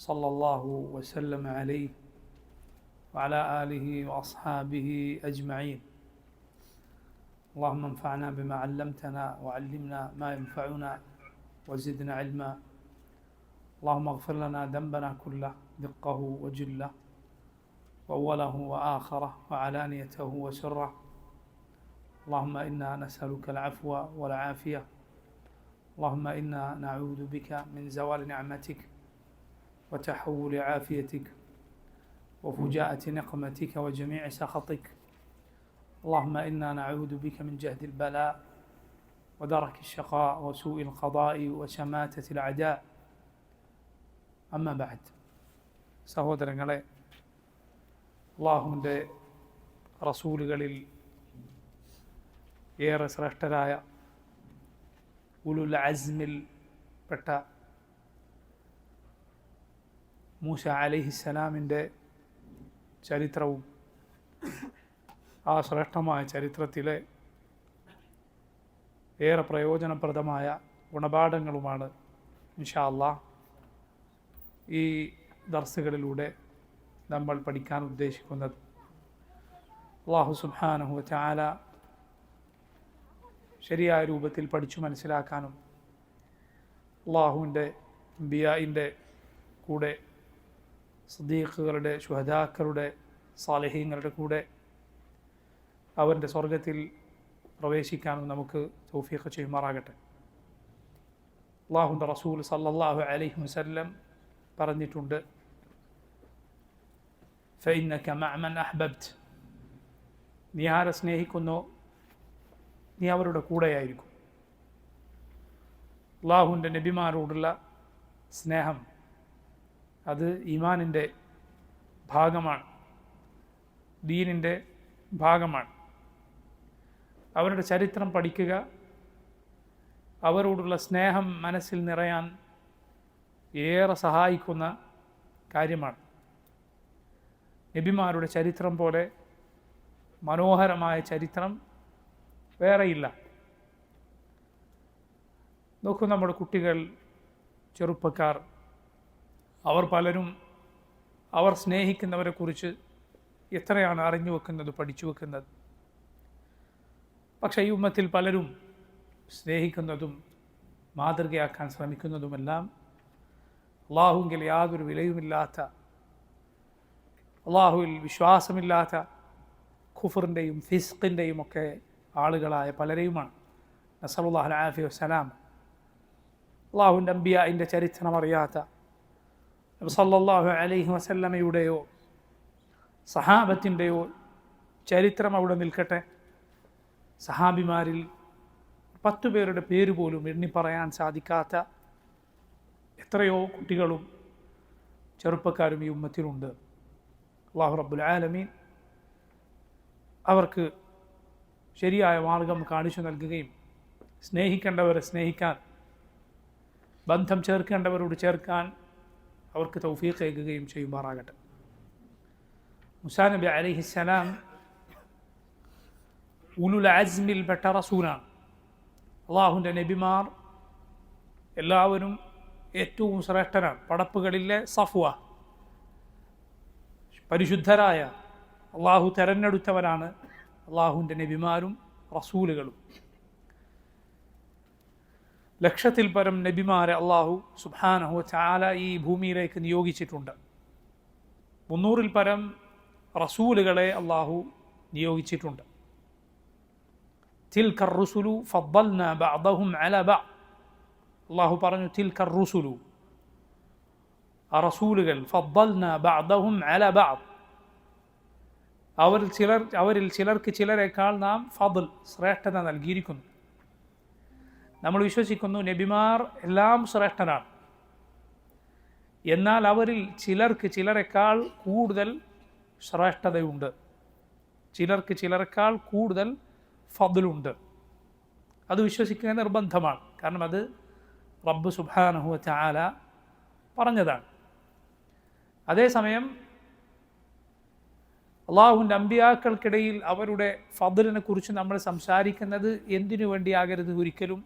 صلى الله وسلم عليه وعلى آله وأصحابه أجمعين. اللهم انفعنا بما علمتنا وعلمنا ما ينفعنا وزدنا علما. اللهم اغفر لنا ذنبنا كله دقه وجله وأوله وآخره وعلانيته وسره. اللهم إنا نسألك العفو والعافية. اللهم إنا نعوذ بك من زوال نعمتك وتحول عافيتك وفجاءة نقمتك وجميع سخطك. اللهم إنا نعوذ بك من جهد البلاء ودرك الشقاء وسوء القضاء وشماتة الأعداء. أما بعد, സഹോദരങ്ങളെ, അല്ലാഹുവിൻ്റെ റസൂലുകളിൽ ഏറെ ശ്രേഷ്ഠരായ ഉലുൽ അസ്മിൽ പെട്ട മൂസ അലൈഹിസ്സലാമിൻ്റെ ചരിത്രവും ആ ശ്രേഷ്ഠമായ ചരിത്രത്തിലെ ഏറെ പ്രയോജനപ്രദമായ ഗുണപാഠങ്ങളുമാണ് ഇൻഷാ അല്ലാഹ് ഈ ദർസുകളിലൂടെ നമ്മൾ പഠിക്കാൻ ഉദ്ദേശിക്കുന്നത്. അല്ലാഹു സുബ്ഹാനഹു വ തആല ശരിയായ രൂപത്തിൽ പഠിച്ചു മനസ്സിലാക്കാനും അല്ലാഹുവിൻ്റെ അംബിയാഇൻ്റെ കൂടെ സിദ്ദീഖുകളുടെ, ശുഹദാക്കളുടെ, സാലിഹീങ്ങളുടെ കൂടെ അവൻ്റെ സ്വർഗത്തിൽ പ്രവേശിക്കാനും നമുക്ക് തൗഫീഖ് ചെയ്യുമാറാകട്ടെ. അല്ലാഹുവിൻ്റെ റസൂൽ സല്ലല്ലാഹു അലൈഹി വസല്ലം പറഞ്ഞിട്ടുണ്ട്, ഫഇന്നക മഅ മൻ അഹ്ബബ്ത, നീ ആരെ സ്നേഹിക്കുന്നോ നീ അവരുടെ കൂടെയായിരിക്കും. അല്ലാഹുവിൻ്റെ നബിമാരോടുള്ള സ്നേഹം അത് ഈമാനിൻ്റെ ഭാഗമാണ്, ദീനിൻ്റെ ഭാഗമാണ്. അവരുടെ ചരിത്രം പഠിക്കുക അവരോടുള്ള സ്നേഹം മനസ്സിൽ നിറയാൻ ഏറെ സഹായിക്കുന്ന കാര്യമാണ്. നബിമാരുടെ ചരിത്രം പോലെ മനോഹരമായ ചരിത്രം വേറെയില്ല. നോക്കൂ, നമ്മുടെ കുട്ടികൾ, ചെറുപ്പക്കാർ, അവർ പലരും അവർ സ്നേഹിക്കുന്നവരെക്കുറിച്ച് എത്രയാണ് അറിഞ്ഞു വെക്കുന്നത്, പഠിച്ചു വെക്കുന്നത്. പക്ഷേ ഈ ഉമ്മത്തിൽ പലരും സ്നേഹിക്കുന്നതും മാതൃകയാക്കാൻ ശ്രമിക്കുന്നതുമെല്ലാം അള്ളാഹുവിൽ യാതൊരു വിലയുമില്ലാത്ത, അള്ളാഹുവിൽ വിശ്വാസമില്ലാത്ത ഖുഫറിൻ്റെയും ഫിസ്ഖിൻ്റെയും ഒക്കെ ആളുകളായ പലരെയുമാണ്. നസലുല്ലാഹി അൽആഫിയ വസ്സലാം. അള്ളാഹുവിൻ്റെ അംബിയാഇൻ്റെ ചരിത്രം അറിയാത്ത നബി സല്ലല്ലാഹു അലൈഹി വസല്ലമയുടെയോ സഹാബത്തിൻ്റെയോ ചരിത്രം അവിടെ നിൽക്കട്ടെ. സഹാബിമാരിൽ 10 പേരുടെ പേര് പോലും എണ്ണി പറയാൻ സാധിക്കാത്ത എത്രയോ കുട്ടികളും ചെറുപ്പക്കാരും ഈ ഉമ്മത്തിലുണ്ട്. അല്ലാഹു റബ്ബുൽ ആലമീൻ അവർക്ക് ശരിയായ മാർഗം കാണിച്ചു നൽകുകയും സ്നേഹിക്കേണ്ടവരെ സ്നേഹിക്കാൻ, ബന്ധം ചേർക്കേണ്ടവരോട് ചേർക്കാൻ അവർക്ക് തൗഫീഖ് ഏകുകയും ചെയ്യുമാറാകട്ടെ. മൂസാ നബി അലൈഹിസ്സലാം ഉലുൽ അസ്മിൽ പെട്ട റസൂലാണ്. അള്ളാഹുവിൻ്റെ നബിമാർ എല്ലാവരും ഏറ്റവും ശ്രേഷ്ഠരാണ്. പടപ്പുകളിലെ സഫ്വ, പരിശുദ്ധരായ അള്ളാഹു തെരഞ്ഞെടുത്തവരാണ് അള്ളാഹുവിൻ്റെ നബിമാരും റസൂലുകളും. ലക്ഷത്തിൽ പരം നബിമാരെ അള്ളാഹു സുബ്ഹാനഹു വ തആല ഈ ഭൂമിയിലേക്ക് നിയോഗിച്ചിട്ടുണ്ട്. 300-ൽ പരം റസൂലുകളെ അള്ളാഹു നിയോഗിച്ചിട്ടുണ്ട്. തിൽക്കർ റുസുലു ഫദ്ദൽനാ ബഅദഹും അലാ ബഅദ്. അള്ളാഹു പറഞ്ഞു, തിൽക്കർ റുസുലു, ആ റസൂലുകൾ, ഫദ്ദൽനാ ബഅദഹും അലാ ബഅദ്, അവരിൽ ചിലർക്ക് ചിലരെക്കാൾ നാം ഫദ്ൽ, ശ്രേഷ്ഠത നൽകിയിരിക്കുന്നു. നമ്മൾ വിശ്വസിക്കുന്നു നബിമാർ എല്ലാം ശ്രേഷ്ഠരാണ്. എന്നാൽ അവരിൽ ചിലർക്ക് ചിലരെക്കാൾ കൂടുതൽ ശ്രേഷ്ഠതയുണ്ട്, ചിലർക്ക് ചിലരെക്കാൾ കൂടുതൽ ഫദ്ലുണ്ട്. അത് വിശ്വസിക്കുക നിർബന്ധമാണ്. കാരണം അത് റബ്ബ് സുബ്ഹാനഹു വ തആല പറഞ്ഞതാണ്. അതേസമയം അള്ളാഹുവിൻ്റെ അമ്പിയാക്കൾക്കിടയിൽ അവരുടെ ഫദ്ലിനെ കുറിച്ച് നമ്മൾ സംസാരിക്കുന്നത് എന്തിനു വേണ്ടിയാകരുത്? ഒരിക്കലും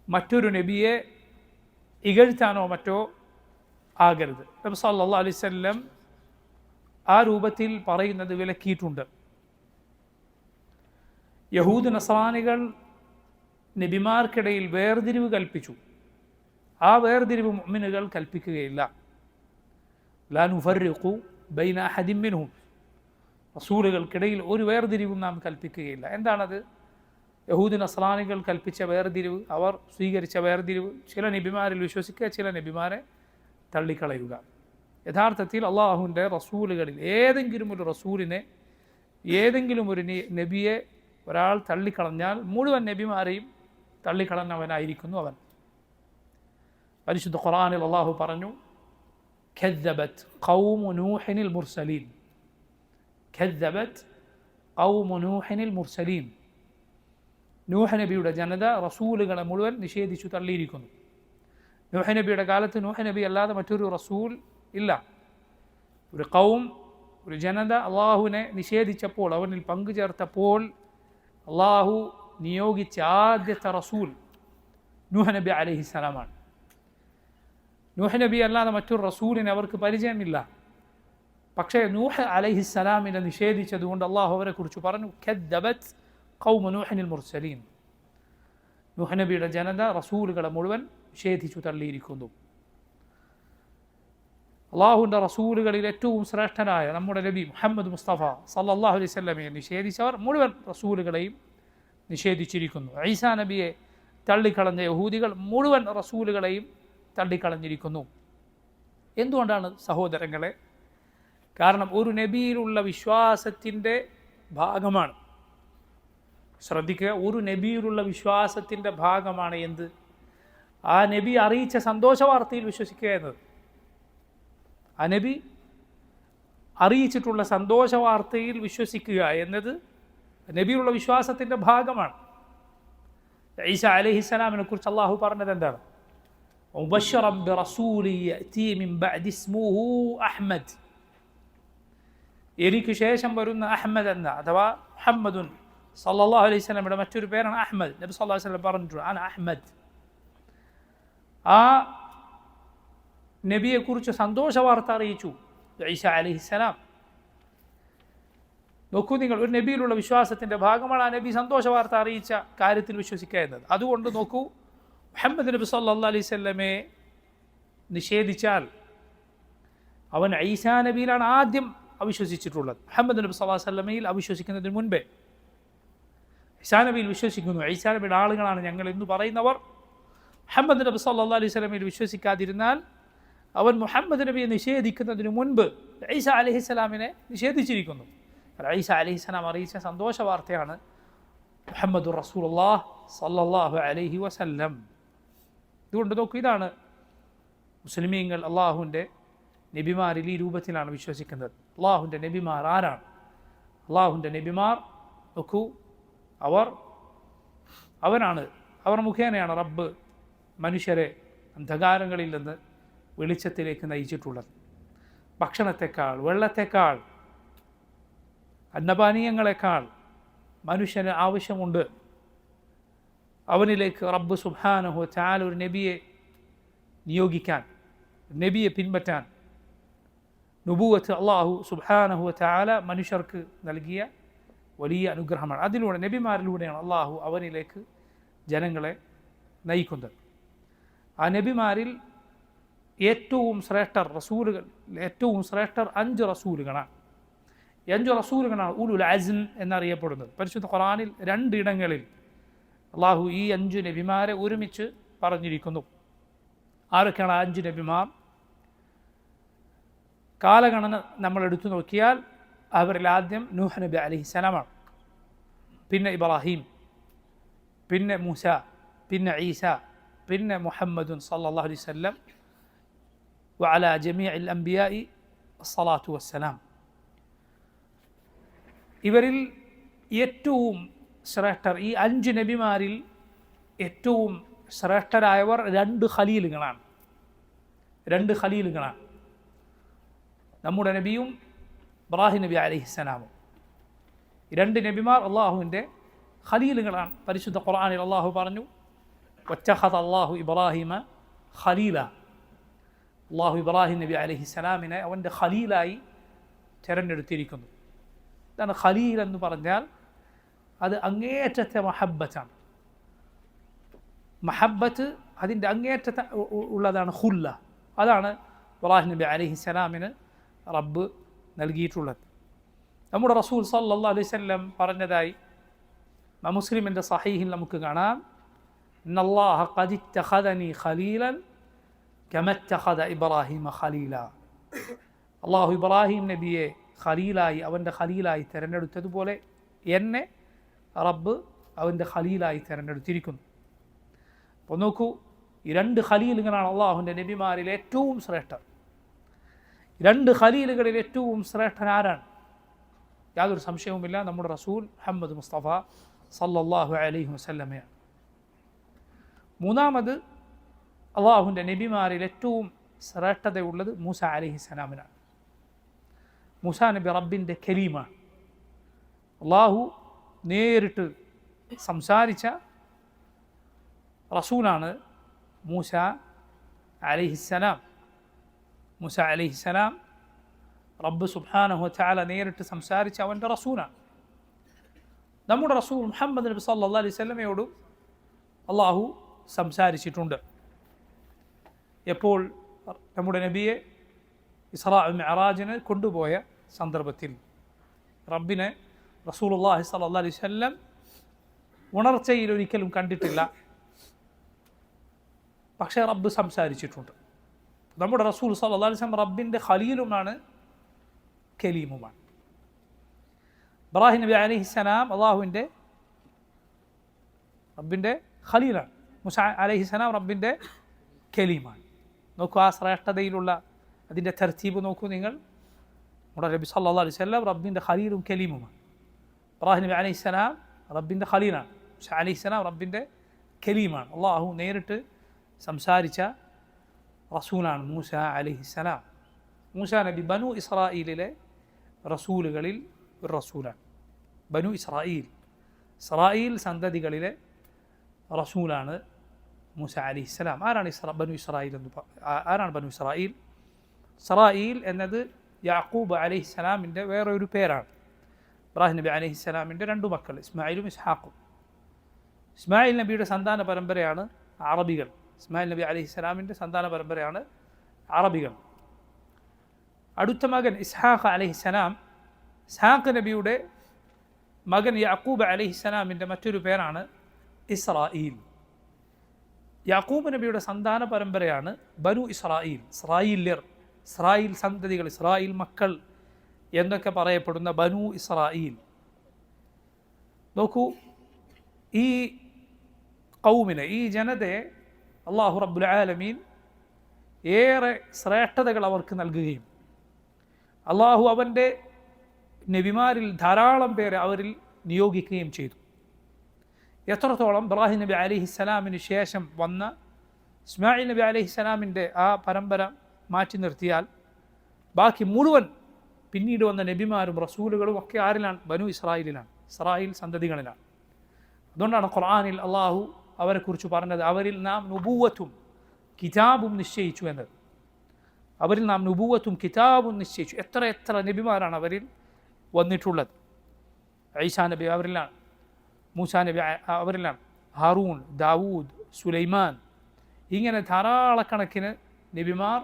മറ്റൊരു നബിയെ ഇകഴ്ത്താനോ മറ്റോ ആകരുത്. നബി സല്ലല്ലാഹു അലൈഹി വസല്ലം ആ രൂപത്തിൽ പറയുന്നത് വിലക്കിയിട്ടുണ്ട്. യഹൂദ് നസ്രാനികൾ നബിമാർക്കിടയിൽ വേർതിരിവ് കൽപ്പിച്ചു. ആ വേർതിരിവ് മുഅ്മിനുകൾ കൽപ്പിക്കുകയില്ല. ലാ നുഫർരിഖു ബൈന അഹദിൻ മിൻഹും, റസൂലുകൾക്കിടയിൽ ഒരു വേർതിരിവും നാം കൽപ്പിക്കുകയില്ല. എന്താണത്? യഹൂദ് നസ്രാനികൾ കൽപ്പിച്ച വേർതിരിവ്, അവർ സ്വീകരിച്ച വേർതിരിവ്, ചില നബിമാരിൽ വിശ്വസിക്കുക, ചില നബിമാരെ തള്ളിക്കളയുക. യഥാർത്ഥത്തിൽ അള്ളാഹുവിൻ്റെ റസൂലുകളിൽ ഏതെങ്കിലും ഒരു റസൂലിനെ, ഏതെങ്കിലും ഒരു നബിയെ ഒരാൾ തള്ളിക്കളഞ്ഞാൽ മുഴുവൻ നബിമാരെയും തള്ളിക്കളഞ്ഞവനായിരിക്കുന്നു അവൻ. പരിശുദ്ധ ഖുർആനിൽ അള്ളാഹു പറഞ്ഞു, കദ്ദബത് ഖൗമു നൂഹിനിൽ മുർസലീൻ, കദ്ദബത് ഖൗമു നൂഹിനിൽ മുർസലീൻ. നൂഹ് നബിയുടെ ജനത റസൂലുകളെ മുഴുവൻ നിഷേധിച്ചു തള്ളിയിരിക്കുന്നു. നൂഹ് നബിയുടെ കാലത്ത് നൂഹ് നബി അല്ലാതെ മറ്റൊരു റസൂൽ ഇല്ല. ഒരു ഖൗം, ഒരു ജനത അള്ളാഹുവിനെ നിഷേധിച്ചപ്പോൾ, അവനിൽ പങ്കുചേർത്തപ്പോൾ അള്ളാഹു നിയോഗിച്ച ആദ്യത്തെ റസൂൽ നൂഹ് നബി അലൈഹിസ്സലാമാണ്. നൂഹ് നബി അല്ലാതെ മറ്റൊരു റസൂലിനെ അവർക്ക് പരിചയമില്ല. പക്ഷേ നൂഹ് അലൈഹിസ്സലാമിനെ നിഷേധിച്ചതുകൊണ്ട് അള്ളാഹു അവരെ കുറിച്ച് പറഞ്ഞു, കദ്ദബത് ഖൗമു നൂഹിനിൽ മുർസലീൻ. നൂഹ് നബിയുടെ ജനത റസൂലുകളെ മുഴുവൻ നിഷേധിച്ചു തള്ളിയിരിക്കുന്നു. അള്ളാഹുവിൻ്റെ റസൂലുകളിൽ ഏറ്റവും ശ്രേഷ്ഠനായ നമ്മുടെ നബി മുഹമ്മദ് മുസ്തഫ സല്ലല്ലാഹു അലൈഹി വസല്ലമയെ നിഷേധിച്ചവർ മുഴുവൻ റസൂലുകളെയും നിഷേധിച്ചിരിക്കുന്നു. ഈസാ നബിയെ തള്ളിക്കളഞ്ഞ യഹൂദികൾ മുഴുവൻ റസൂലുകളെയും തള്ളിക്കളഞ്ഞിരിക്കുന്നു. എന്തുകൊണ്ടാണ് സഹോദരങ്ങളെ? കാരണം ഒരു നബിയിലുള്ള വിശ്വാസത്തിൻ്റെ ഭാഗമാണ്, ശ്രദ്ധിക്കുക, ഒരു നബിയിലുള്ള വിശ്വാസത്തിൻ്റെ ഭാഗമാണ് എന്ത്? ആ നബി അറിയിച്ച സന്തോഷ വാർത്തയിൽ വിശ്വസിക്കുക എന്നത്. ആ നബി അറിയിച്ചിട്ടുള്ള സന്തോഷ വാർത്തയിൽ വിശ്വസിക്കുക എന്നത് നബിയുള്ള വിശ്വാസത്തിൻ്റെ ഭാഗമാണ്. ഈസാ അലൈഹിസ്സലാമിനെ കുറിച്ച് അള്ളാഹു പറഞ്ഞത് എന്താണ്? മുബശ്ശിറൻ ബിറസൂലിൻ യഅതി മിൻ ബഅദി ഇസ്മുഹു അഹ്മദ്. എനിക്ക് ശേഷം വരുന്ന അഹ്മദ് എന്ന, അഥവാ മുഹമ്മദുൻ സല്ലല്ലാഹു അലൈഹി വസല്ലമയുടെ മറ്റൊരു പേരാണ് അഹ്മദ്. നബി സല്ലല്ലാഹു അലൈഹി വസല്ലം പറഞ്ഞിട്ടുണ്ട്, അന അഹ്മദ്. ആ നബിയെക്കുറിച്ച് സന്തോഷ വാർത്ത അറിയിച്ചു ഈസാ അലൈഹിസ്സലാം. നോക്കൂ നിങ്ങൾ, ഒരു നബിയിലുള്ള വിശ്വാസത്തിൻ്റെ ഭാഗമാണ് ആ നബി സന്തോഷ വാർത്ത അറിയിച്ച കാര്യത്തിൽ വിശ്വസിക്കുക എന്നത്. അതുകൊണ്ട് നോക്കൂ, മുഹമ്മദ് നബി സല്ലല്ലാഹു അലൈഹി വസല്ലമയെ നിഷേധിച്ചാൽ അവൻ ഈസാ നബിയിലാണ് ആദ്യം അവിശ്വസിച്ചിട്ടുള്ളത്. മുഹമ്മദ് നബി സല്ലല്ലാഹു അലൈഹി വസല്ലമയിൽ അവിശ്വസിക്കുന്നതിന് മുൻപേ ഈസാ നബിയിൽ വിശ്വസിക്കുന്നു. ഈസാ നബിയുടെ ആളുകളാണ് ഞങ്ങൾ എന്ന് പറയുന്നവർ മുഹമ്മദ് നബി സല്ലല്ലാഹു അലൈഹി വസല്ലമയിൽ വിശ്വസിക്കാതിരുന്നാൽ അവൻ മുഹമ്മദ് നബിയെ നിഷേധിക്കുന്നതിന് മുൻപ് ഈസാ അലൈഹിസ്സലാമിനെ നിഷേധിച്ചിരിക്കുന്നു. ഈസാ അലൈഹിസ്സലാം അറിയിച്ച സന്തോഷ വാർത്തയാണ് മുഹമ്മദുർ റസൂലുള്ളാഹി സല്ലല്ലാഹു അലൈഹി വസല്ലം. ഇതുകൊണ്ട് നോക്കൂ, ഇതാണ് മുസ്ലിമീങ്ങൾ അള്ളാഹുവിൻ്റെ നബിമാരിൽ ഈ രൂപത്തിലാണ് വിശ്വസിക്കുന്നത്. അള്ളാഹുവിൻ്റെ നബിമാർ ആരാണ്? അള്ളാഹുവിൻ്റെ നബിമാർ നോക്കൂ, അവർ മുഖേനയാണ് റബ്ബ് മനുഷ്യരെ അന്ധകാരങ്ങളിൽ നിന്ന് വെളിച്ചത്തിലേക്ക് നയിച്ചിട്ടുള്ളത്. ഭക്ഷണത്തെക്കാൾ, വെള്ളത്തെക്കാൾ, അന്നപാനീയങ്ങളെക്കാൾ മനുഷ്യന് ആവശ്യമുണ്ട്. അവനിലേക്ക് റബ്ബ് സുബ്ഹാനഹു വ തആല ഒരു നബിയെ നിയോഗിക്കാൻ, നബിയെ പിൻപറ്റാൻ, നുബുവത്ത് അള്ളാഹു സുബ്ഹാനഹു വ തആല മനുഷ്യർക്ക് നൽകിയ വലിയ അനുഗ്രഹമാണ്. അതിലൂടെ നബിമാരിലൂടെയാണ് അള്ളാഹു അവനിലേക്ക് ജനങ്ങളെ നയിക്കുന്നത്. ആ നബിമാരിൽ ഏറ്റവും ശ്രേഷ്ഠർ റസൂലുകൾ, ഏറ്റവും ശ്രേഷ്ഠർ 5 റസൂലുകളാണ്. 5 റസൂലുകളാണ് ഉലുൽ അസ്ം എന്നറിയപ്പെടുന്നത്. പരിശുദ്ധ ഖുർആനിൽ 2 ഇടങ്ങളിൽ അള്ളാഹു ഈ 5 നബിമാരെ ഒരുമിച്ച് പറഞ്ഞിരിക്കുന്നു. ആരൊക്കെയാണ് 5 നബിമാർ? കാലഗണന നമ്മൾ എടുത്തു നോക്കിയാൽ അവരിൽ ആദ്യം നൂഹ് നബി അലൈഹിസ്സലാമാണ്, പിന്നെ ഇബ്രാഹിം, പിന്നെ മൂസ, പിന്നെ ഈസ, പിന്നെ മുഹമ്മദുൻ സല്ലല്ലാഹു അലൈഹി വസല്ലം വഅലാ ജമീഇൽ അംബിയാഇ അസ്സലാത്തു വസ്സലാം. ഇവരിൽ ഏറ്റവും ശ്രേഷ്ഠർ, ഈ 5 നബിമാരിൽ ഏറ്റവും ശ്രേഷ്ഠരായവർ 2 ഖലീലുകളാണ്. 2 ഖലീലുകളാണ്, നമ്മുടെ നബിയും ഇബ്രാഹിം നബി അലൈഹിസ്സലാമും. 2 നബിമാർ അള്ളാഹുവിൻ്റെ ഖലീലുകളാണ്. പരിശുദ്ധ ഖുർആനിൽ അള്ളാഹു പറഞ്ഞു, വത്തഖദ അല്ലാഹു ഇബ്രാഹിമ ഖലീല. അള്ളാഹു ഇബ്രാഹിം നബി അലൈഹിസ്സലാമിനെ അവൻ്റെ ഖലീലായി തിരഞ്ഞെടുത്തിരിക്കുന്നു. ഇതാണ് ഖലീൽ എന്ന് പറഞ്ഞാൽ അത് അങ്ങേയറ്റത്തെ മഹബ്ബത്താണ്. മഹബ്ബത്ത് അതിൻ്റെ അങ്ങേയറ്റത്തെ ഉള്ളതാണ് ഖുല്ല. അതാണ് ഇബ്രാഹിം നബി അലൈഹിസ്സലാമിന് റബ്ബ് നൽകിയിട്ടുള്ളത്. നമ്മുടെ റസൂൽ സല്ലല്ലാഹു അലൈഹി വസല്ലം പറഞ്ഞതായി മുസ്ലിമിൻ്റെ സഹീഹിൽ നമുക്ക് കാണാം, ഇന്നല്ലാഹ ഖദ് ഇത്തഖദനി ഖലീലൻ കമാ ഇത്തഖദ ഇബ്രാഹിമ ഖലീല. അള്ളാഹു ഇബ്രാഹിം നബിയെ ഖലീലായി അവൻ്റെ ഖലീലായി തിരഞ്ഞെടുത്തതുപോലെ എന്നെ റബ്ബ് അവൻ്റെ ഖലീലായി തിരഞ്ഞെടുത്തിരിക്കുന്നു. അപ്പോൾ നോക്കൂ, ഈ രണ്ട് ഖലീലുകളാണ് അള്ളാഹുവിൻ്റെ നബിമാരിൽ ഏറ്റവും ശ്രേഷ്ഠർ. രണ്ട് ഖലീലുകളിൽ ഏറ്റവും ശ്രേഷ്ഠൻ ആരാണ്? യാതൊരു സംശയവുമില്ല, നമ്മുടെ റസൂൽ മുഹമ്മദ് മുസ്തഫ സല്ലല്ലാഹു അലൈഹി വസല്ലമയാണ്. മൂന്നാമത് അള്ളാഹുവിൻ്റെ നബിമാരിൽ ഏറ്റവും ശ്രേഷ്ഠതയുള്ളത് മൂസ അലൈഹിസ്സലാമിനാണ്. മൂസാ നബി റബ്ബിൻ്റെ കലീമാണ്. അള്ളാഹു നേരിട്ട് സംസാരിച്ച റസൂലാണ് മൂസ അലൈഹിസ്സലാം. മൂസ അലൈഹിസ്സലാം റബ്ബ് സുബ്ഹാനഹു വതആല നേരിട്ട് സംസാരിച്ച അവൻ്റെ റസൂലാണ്. നമ്മുടെ റസൂൽ മുഹമ്മദ് നബി സല്ലല്ലാഹു അലൈഹി വസല്ലമയോടും അള്ളാഹു സംസാരിച്ചിട്ടുണ്ട്. എപ്പോൾ നമ്മുടെ നബിയെ ഇസ്രാ മിഅ്റാജിന് കൊണ്ടുപോയ സന്ദർഭത്തിൽ റബ്ബിനെ റസൂലുള്ളാഹി സ്വല്ലല്ലാഹു അലൈഹി വസല്ലം ഉണർച്ചയിൽ ഒരിക്കലും കണ്ടിട്ടില്ല. പക്ഷേ റബ്ബ് സംസാരിച്ചിട്ടുണ്ട്. നമ്മുടെ റസൂൽ സ്വല്ലല്ലാഹു അലൈഹി വസല്ലം റബ്ബിൻ്റെ ഖലീലുമാണ്, കലീമുമാണ്. ഇബ്രാഹിം നബി അലൈഹിസ്സലാം റബ്ബിൻ്റെ ഖലീലാണ്. മൂസ അലൈഹിസ്സലാം റബ്ബിൻ്റെ കലീമാണ്. നോക്കൂ, ആ ശ്രേഷ്ഠതയിലുള്ള അതിൻ്റെ തർത്തീബ് നോക്കൂ നിങ്ങൾ. നമ്മുടെ നബി സല്ലല്ലാഹു അലൈഹി വസല്ലം റബ്ബിൻ്റെ ഖലീലും കലീമുമാണ്. ഇബ്രാഹിം നബി അലൈഹിസ്സലാം റബ്ബിൻ്റെ ഖലീലാണ്. മൂസ അലൈഹിസ്സലാം റബ്ബിൻ്റെ കലീമാണ്. അള്ളാഹു നേരിട്ട് സംസാരിച്ച റസൂലാണ് മൂസ അലൈഹിസ്സലാം. മൂസ നബി ബനു ഇസ്രായേലിലെ റസൂലുകളിൽ ഒരു റസൂലാണ്. ബനു ഇസ്രായേൽ സന്തതികളിലെ റസൂലാണ് മൂസ അലൈഹിസ്സലാം. ആരാണ് ബനു ഇസ്രായേൽ ആരാണ് ബനു ഇസ്രായേൽ? ഇസ്രായേൽ എന്നത് യാക്കൂബ് അലൈഹിസ്സലാമിൻ്റെ വേറെ ഒരു പേരാണ്. ഇബ്രാഹിം നബി അലൈഹിസ്സലാമിൻ്റെ രണ്ടു മക്കൾ ഇസ്മായിലും ഇസ്ഹാഖും. ഇസ്മായിൽ നബിയുടെ സന്താന പരമ്പരയാണ് അറബികൾ. ഇസ്മായിൽ നബി അലൈഹിസ്സലാമിൻ്റെ സന്താന പരമ്പരയാണ് അറബികൾ. അടുത്ത മകൻ ഇസ്ഹാഖ് അലൈഹിസ്സലാം, ഇസ്ഹാഖ് നബിയുടെ മകൻ യാക്കൂബ് അലൈഹിസ്സലാമിൻ്റെ മറ്റൊരു പേരാണ് ഇസ്രായേൽ. യാക്കൂബ് നബിയുടെ സന്താന പരമ്പരയാണ് ബനു ഇസ്രായേൽ. ഇസ്രായേൽ സന്തതികൾ, ഇസ്രായേൽ മക്കൾ എന്നൊക്കെ പറയപ്പെടുന്ന ബനു ഇസ്രായേൽ. നോക്കൂ, ഈ ഖൗമിനെ, ഈ ജനതയെ അല്ലാഹു റബ്ബുൽ ആലമീൻ ഏറെ ശ്രേഷ്ഠതകൾ അവർക്ക് നൽകുകയും അള്ളാഹു അവൻ്റെ നബിമാരിൽ ധാരാളം പേരെ അവരിൽ നിയോഗിക്കുകയും ചെയ്തു. എത്രത്തോളം ഇബ്രാഹിം നബി അലൈഹിസ്സലാമിന് ശേഷം വന്ന ഇസ്മായിൽ നബി അലൈഹിസ്സലാമിൻ്റെ ആ പരമ്പര മാറ്റി നിർത്തിയാൽ ബാക്കി മുഴുവൻ പിന്നീട് വന്ന നബിമാരും റസൂലുകളും ഒക്കെ ആരിലാണ്? ബനു ഇസ്രായേലിലാണ്, ഇസ്രായേൽ സന്തതികളിലാണ്. അതുകൊണ്ടാണ് ഖുർആനിൽ അള്ളാഹു അവരെക്കുറിച്ച് പറഞ്ഞത്, അവരിൽ നാം നുബൂവത്തും കിതാബും നിശ്ചയിച്ചു എന്നത്. അവരിൽ നാം നുബൂവത്തും കിതാബും നിശ്ചയിച്ചു. എത്ര നബിമാരാണ് അവരിൽ വന്നിട്ടുള്ളത്. ഈസാ നബി അവരിലാണ്, മൂസാ നബി അവരിലാണ്, ഹാറൂൺ, ദാവൂദ്, സുലൈമാൻ, ഇങ്ങനെ ധാരാളക്കണക്കിന് നബിമാർ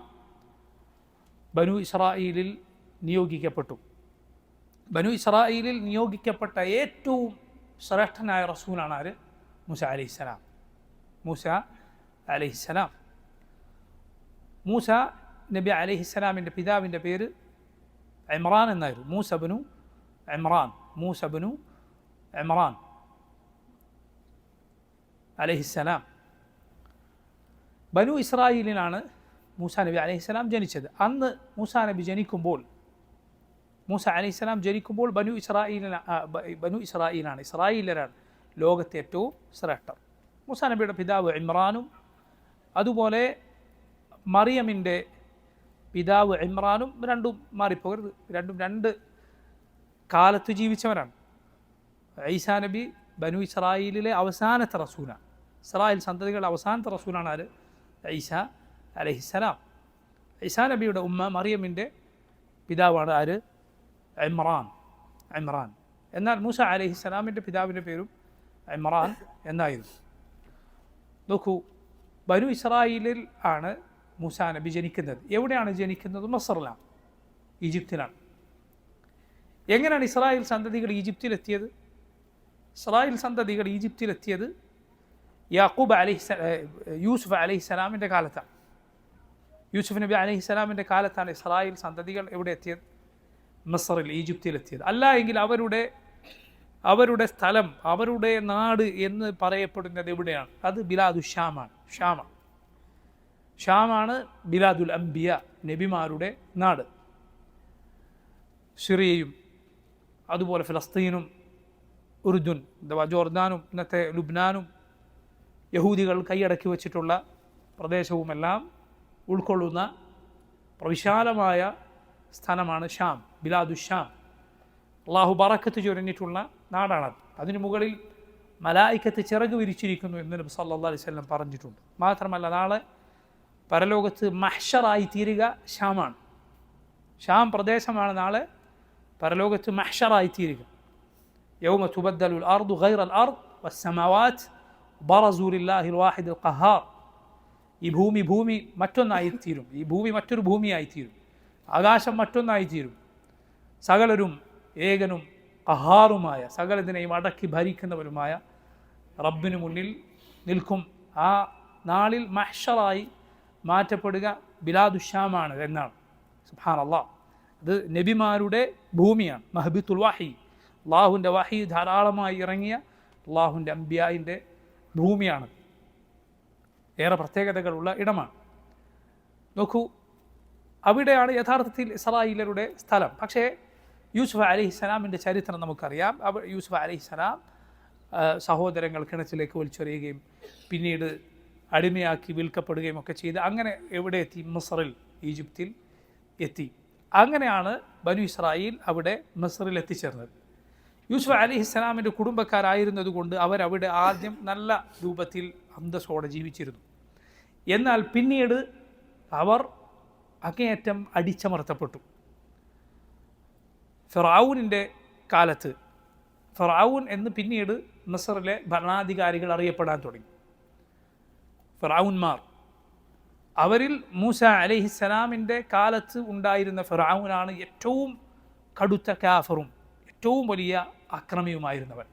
ബനു ഇസ്രായേലിൽ നിയോഗിക്കപ്പെട്ടു. ബനു ഇസ്രായേലിൽ നിയോഗിക്കപ്പെട്ട ഏറ്റവും ശ്രേഷ്ഠനായ റസൂലാണ് ആര്? മൂസ അലൈഹിസ്സലാം. മൂസ അലൈഹിസ്സലാം. മൂസ നബി അലൈഹിസ്സലാമിൻ്റെ പിതാവിൻ്റെ പേര് ഇമ്രാൻ എന്നായിരുന്നു. മൂസ ബനു ഇമ്രാൻ അലൈഹിസ്സലാം. ബനു ഇസ്രായേലിലാണ് മൂസ നബി അലൈഹിസ്സലാം ജനിച്ചത്. അന്ന് മൂസ നബി ജനിക്കുമ്പോൾ, മൂസ അലൈഹിസ്സലാം ജനിക്കുമ്പോൾ ബനു ഇസ്രായേലാണ്, ഇസ്രായേലരാണ് ലോകത്തെ ഏറ്റവും ശ്രേഷ്ഠർ. മൂസ നബിയുടെ പിതാവ് ഇമ്രാനും അതുപോലെ മറിയമിൻ്റെ പിതാവ് ഇമ്രാനും രണ്ടും മാറിപ്പോകരുത്, രണ്ടും രണ്ട് കാലത്ത് ജീവിച്ചവരാണ്. ഈസാ നബി ബനു ഇസ്രായേലിലെ അവസാനത്തെ റസൂലാണ്. ഇസ്രായേൽ സന്തതികളുടെ അവസാനത്തെ റസൂലാണ് ആര്? ഈസ അലൈഹിസ്സലാം. ഈസാ നബിയുടെ ഉമ്മ മറിയമിൻ്റെ പിതാവാണ് ആര്? ഇമ്രാൻ. എന്നാൽ മൂസ അലൈഹിസ്സലാമിൻ്റെ പിതാവിൻ്റെ പേരും ഇമ്രാൻ എന്നായിരുന്നു. നോക്കൂ, ബനു ഇസ്രായേലിൽ ആണ് മൂസാ നബി ജനിക്കുന്നത്. എവിടെയാണ് ജനിക്കുന്നത്? മസ്റിലാണ്, ഈജിപ്തിലാണ്. എങ്ങനെയാണ് ഇസ്രായേൽ സന്തതികൾ ഈജിപ്തിലെത്തിയത്? ഇസ്രായേൽ സന്തതികൾ ഈജിപ്തിലെത്തിയത് യൂസുഫ് അലൈഹിസ്സലാമിൻ്റെ കാലത്താണ്. യൂസുഫ് നബി അലൈഹിസ്സലാമിൻ്റെ കാലത്താണ് ഇസ്രായേൽ സന്തതികൾ എവിടെ എത്തിയത്? മസ്റിൽ, ഈജിപ്തിലെത്തിയത്. അല്ല എങ്കിൽ അവരുടെ സ്ഥലം, അവരുടെ നാട് എന്ന് പറയപ്പെടുന്നത് എവിടെയാണ്? അത് ബിലാദു ഷാമാണ്. ഷാമാണ് ബിലാദുൽ അംബിയ, നബിമാരുടെ നാട്. സിറിയയും അതുപോലെ ഫലസ്തീനും ഉർദുൻ അഥവാ ജോർദാനും ഇന്നത്തെ ലുബ്നാനും യഹൂദികൾ കൈയടക്കി വച്ചിട്ടുള്ള പ്രദേശവുമെല്ലാം ഉൾക്കൊള്ളുന്ന പ്രവിശാലമായ സ്ഥലമാണ് ഷാം, ബിലാദു ഷാം. അള്ളാഹു ബറക്കത്ത് ചൊരിഞ്ഞിട്ടുള്ള നാടാണത്. അതിനു മുകളിൽ മലായിക്കത്ത് ചിറക് വിരിച്ചിരിക്കുന്നു എന്ന് നബി സല്ലല്ലാഹു അലൈഹി വസല്ലം പറഞ്ഞിട്ടുണ്ട്. മാത്രമല്ല നാളെ പരലോകത്ത് മഹ്ശറായി തീരുക ഷാമാണ്. ഷാം പ്രദേശമാണ് നാളെ പരലോകത്ത് മഹ്ശറായി തീരുക. യൗമ തുബദ്ദലുൽ അർദു ഗൈറൽ അർദ് വസ്സമാവാത്ത് ബറസൂ ലില്ലാഹിൽ വാഹിദിൽ ഖഹാർ. ഈ ഭൂമി മറ്റൊന്നായിത്തീരും. ഈ ഭൂമി മറ്റൊരു ഭൂമിയായിത്തീരും. ആകാശം മറ്റൊന്നായിത്തീരും. സകലരും ഏകനും ഖഹാറുമായ, സകലതിനെയും അടക്കി ഭരിക്കുന്നവരുമായ റബ്ബിന് മുന്നിൽ നിൽക്കും. ആ നാളിൽ മഹ്ശറായി മാറ്റപ്പെടുക ബിലാദുഷാമാണ് എന്നാണ്. സുബ്ഹാനല്ലാഹ്, അത് നബിമാരുടെ ഭൂമിയാണ്. മഹബിത്തുൽ വഹി, അള്ളാഹുവിൻ്റെ വഹി ധാരാളമായി ഇറങ്ങിയ അള്ളാഹുവിൻ്റെ അംബിയായിൻ്റെ ഭൂമിയാണ്. ഏറെ പ്രത്യേകതകളുള്ള ഇടമാണ്. നോക്കൂ, അവിടെയാണ് യഥാർത്ഥത്തിൽ ഇസ്രായേലരുടെ സ്ഥലം. പക്ഷേ യൂസുഫ് അലൈഹിസ്സലാമിൻ്റെ ചരിത്രം നമുക്കറിയാം. യൂസുഫ് അലൈഹിസ്സലാം സഹോദരങ്ങൾ കിണറ്റിലേക്ക് വലിച്ചെറിയുകയും പിന്നീട് അടിമയാക്കി വിൽക്കപ്പെടുകയും ഒക്കെ ചെയ്ത് അങ്ങനെ എവിടെ എത്തി? മിസ്റിൽ, ഈജിപ്തിൽ എത്തി. അങ്ങനെയാണ് ബനു ഇസ്രായേൽ അവിടെ മിസ്റിൽ എത്തിച്ചേർന്നത്. യൂസുഫ് അലൈഹിസ്സലാമിൻ്റെ കുടുംബക്കാരായിരുന്നതുകൊണ്ട് അവരവിടെ ആദ്യം നല്ല രൂപത്തിൽ അന്തസ്സോടെ ജീവിച്ചിരുന്നു. എന്നാൽ പിന്നീട് അവർ അങ്ങേയറ്റം അടിച്ചമർത്തപ്പെട്ടു. ഫിറഔനിൻ്റെ കാലത്ത് ഫിറഔൻ എന്ന് പിന്നീട് മിസ്റിലെ ഭരണാധികാരികൾ അറിയപ്പെടാൻ തുടങ്ങി. ഫിറഔന്മാർ, അവരിൽ മൂസ അലൈഹിസ്സലാമിൻ്റെ കാലത്ത് ഉണ്ടായിരുന്ന ഫിറഔനാണ് ഏറ്റവും കടുത്ത കാഫറും ഏറ്റവും വലിയ അക്രമിയുമായിരുന്നവൻ.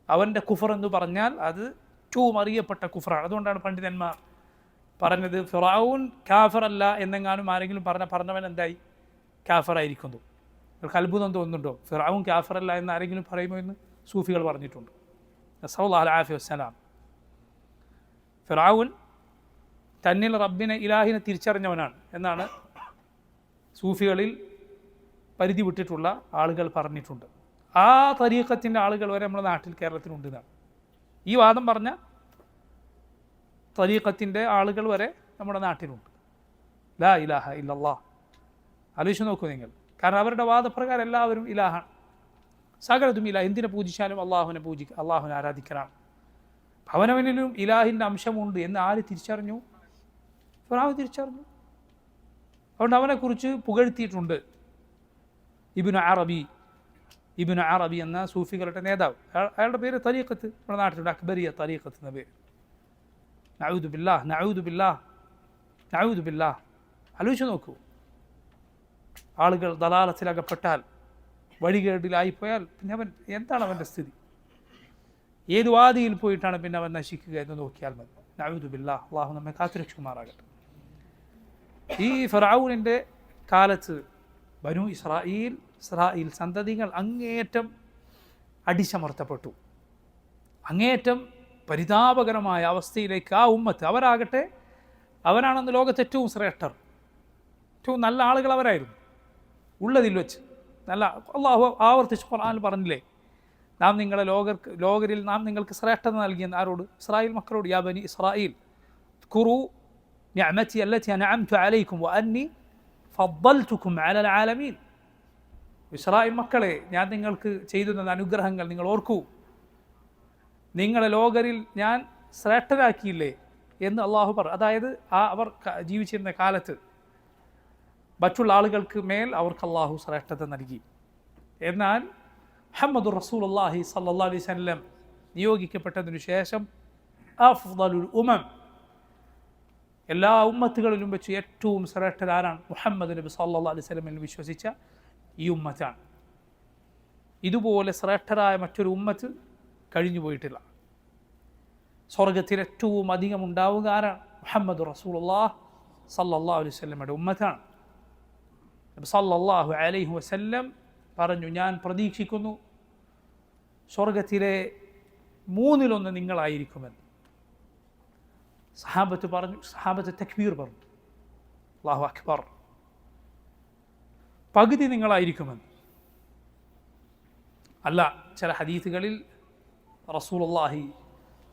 അവൻ്റെ കുഫർ എന്ന് പറഞ്ഞാൽ അത് ഏറ്റവും അറിയപ്പെട്ട കുഫറാണ്. അതുകൊണ്ടാണ് പണ്ഡിതന്മാർ പറഞ്ഞത് ഫിറഔൻ കാഫറല്ല എന്നെങ്ങാനും ആരെങ്കിലും പറഞ്ഞവൻ എന്തായി? കാഫറായിരിക്കുന്നു. അവർക്ക് അത്ഭുതം തോന്നുന്നുണ്ടോ? ഫിറഔൻ കാഫറല്ല എന്ന് ആരെങ്കിലും പറയുമോ എന്ന് സൂഫികൾ പറഞ്ഞിട്ടുണ്ട്. നസ്അലുല്ലാഹി അൽ-ആഫിയ വസ്സലാം. ഫിറഔൻ തന്നിൽ റബ്ബിനെ ഇലാഹിനെ തിരിച്ചറിഞ്ഞവനാണ് എന്നാണ് സൂഫികളിൽ പരിധി വിട്ടിട്ടുള്ള ആളുകൾ പറഞ്ഞിട്ടുണ്ട്. ആ തരീഖത്തിൻ്റെ ആളുകൾ വരെ നമ്മുടെ നാട്ടിൽ കേരളത്തിലുണ്ടെന്നാണ്. ഈ വാദം പറഞ്ഞ തരീഖത്തിൻ്റെ ആളുകൾ വരെ നമ്മുടെ നാട്ടിലുണ്ട്. ലാ ഇലാഹ ഇല്ലല്ലാഹ്. ആലോചിച്ച് നോക്കൂ നിങ്ങൾ. കാരണം അവരുടെ വാദപ്രകാരം എല്ലാവരും ഇലാഹാണ്. സകലതും ഇലാഹ്. എന്തിനെ പൂജിച്ചാലും അള്ളാഹുവിനെ ആരാധിക്കലാണ്. അവനവനിലും ഇലാഹിൻ്റെ അംശമുണ്ട് എന്ന് ആര് തിരിച്ചറിഞ്ഞു? ഫിറഔൻ തിരിച്ചറിഞ്ഞു. അതുകൊണ്ട് അവനെക്കുറിച്ച് പുകഴ്ത്തിയിട്ടുണ്ട്. ഇബ്നു അറബി എന്ന സൂഫികളുടെ നേതാവ്. അയാളുടെ പേര് തരീഖത്ത്, നമ്മുടെ നാട്ടിലുണ്ട്, അക്ബരിയ തരീഖത്ത് എന്ന പേര്. നഊദു ബില്ലാഹ്. ആലോചിച്ച് നോക്കൂ, ആളുകൾ ദലാലത്തിലകപ്പെട്ടാൽ, വഴികേടിലായിപ്പോയാൽ പിന്നെ അവൻ എന്താണ് അവൻ്റെ സ്ഥിതി? ഏത് വാദിയിൽ പോയിട്ടാണ് പിന്നെ അവൻ നശിക്കുക എന്ന് നോക്കിയാൽ മതി. നഊദു ബില്ലാഹ്. അള്ളാഹു നമ്മെ കാത്തുരക്ഷുമാറാകട്ടെ. ഈ ഫിറഔനിൻ്റെ കാലത്ത് ബനു ഇസ്രായേൽ സന്തതികൾ അങ്ങേയറ്റം അടിച്ചമർത്തപ്പെട്ടു. അങ്ങേയറ്റം പരിതാപകരമായ അവസ്ഥയിലേക്ക് ആ ഉമ്മത്ത്, അവരാകട്ടെ, അവരാണെന്ന് ലോകത്ത് ഏറ്റവും ശ്രേഷ്ഠർ, ഏറ്റവും നല്ല ആളുകൾ അവരായിരുന്നു ഉള്ളതിൽ വെച്ച്. നല്ല അള്ളാഹു ആവർത്തിച്ച് ഖുർആനിൽ പറഞ്ഞില്ലേ, ലോകരിൽ നാം നിങ്ങൾക്ക് ശ്രേഷ്ഠത നൽകിയെന്ന് ആരോട്? ഇസ്രായേൽ മക്കളോട്. യാ ബനി ഇസ്രായേൽ ഉദ്കുറൂ നിഅമതി അല്ലതി അൻഅംതു അലൈക്കും വഅന്നി ഫദ്ദൽതുക്കും അലൽ ആലമീൻ. ഇസ്രായേൽ മക്കളെ, ഞാൻ നിങ്ങൾക്ക് ചെയ്തു തന്ന അനുഗ്രഹങ്ങൾ നിങ്ങൾ ഓർക്കൂ. നിങ്ങളെ ലോകരിൽ ഞാൻ ശ്രേഷ്ഠരാക്കിയില്ലേ എന്ന് അള്ളാഹു പറഞ്ഞു. അതായത് അവർ ജീവിച്ചിരുന്ന കാലത്ത് മറ്റുള്ള ആളുകൾക്ക് മേൽ അവർക്ക് അള്ളാഹു ശ്രേഷ്ഠത നൽകി. എന്നാൽ മുഹമ്മദുർ റസൂലുള്ളാഹി സ്വല്ലല്ലാഹു അലൈഹി വസല്ലം നിയോഗിക്കപ്പെട്ടതിനു ശേഷം അഫ്ദലുൽ ഉമം, എല്ലാ ഉമ്മത്തുകളിലും വെച്ച് ഏറ്റവും ശ്രേഷ്ഠരാരാണ്? മുഹമ്മദ് നബി സല്ലല്ലാഹു അലൈഹി വസല്ലമിൽ വിശ്വസിച്ച ഈ ഉമ്മത്താണ്. ഇതുപോലെ ശ്രേഷ്ഠരായ മറ്റൊരു ഉമ്മത്ത് കഴിഞ്ഞു പോയിട്ടില്ല. സ്വർഗത്തിൽ ഏറ്റവും അധികം ഉണ്ടാവുക ആരാണ്? മുഹമ്മദ് റസൂലുള്ളാഹി സല്ലല്ലാഹു അലൈഹി വസല്ലമയുടെ ഉമ്മത്താണ്. നബി സല്ലല്ലാഹു അലൈഹി വസല്ലം പറഞ്ഞു, ഞാൻ പ്രതീക്ഷിക്കുന്നു സ്വർഗത്തിലെ 1/3 നിങ്ങളായിരിക്കുമെന്ന്. സഹാബത്ത് പറഞ്ഞു, സഹാബത്ത് തക്ബീർ പറഞ്ഞു, അല്ലാഹു അക്ബർ, പകുതി നിങ്ങളായിരിക്കുമെന്ന്. അല്ല, ചില ഹദീസുകളിൽ റസൂലുള്ളാഹി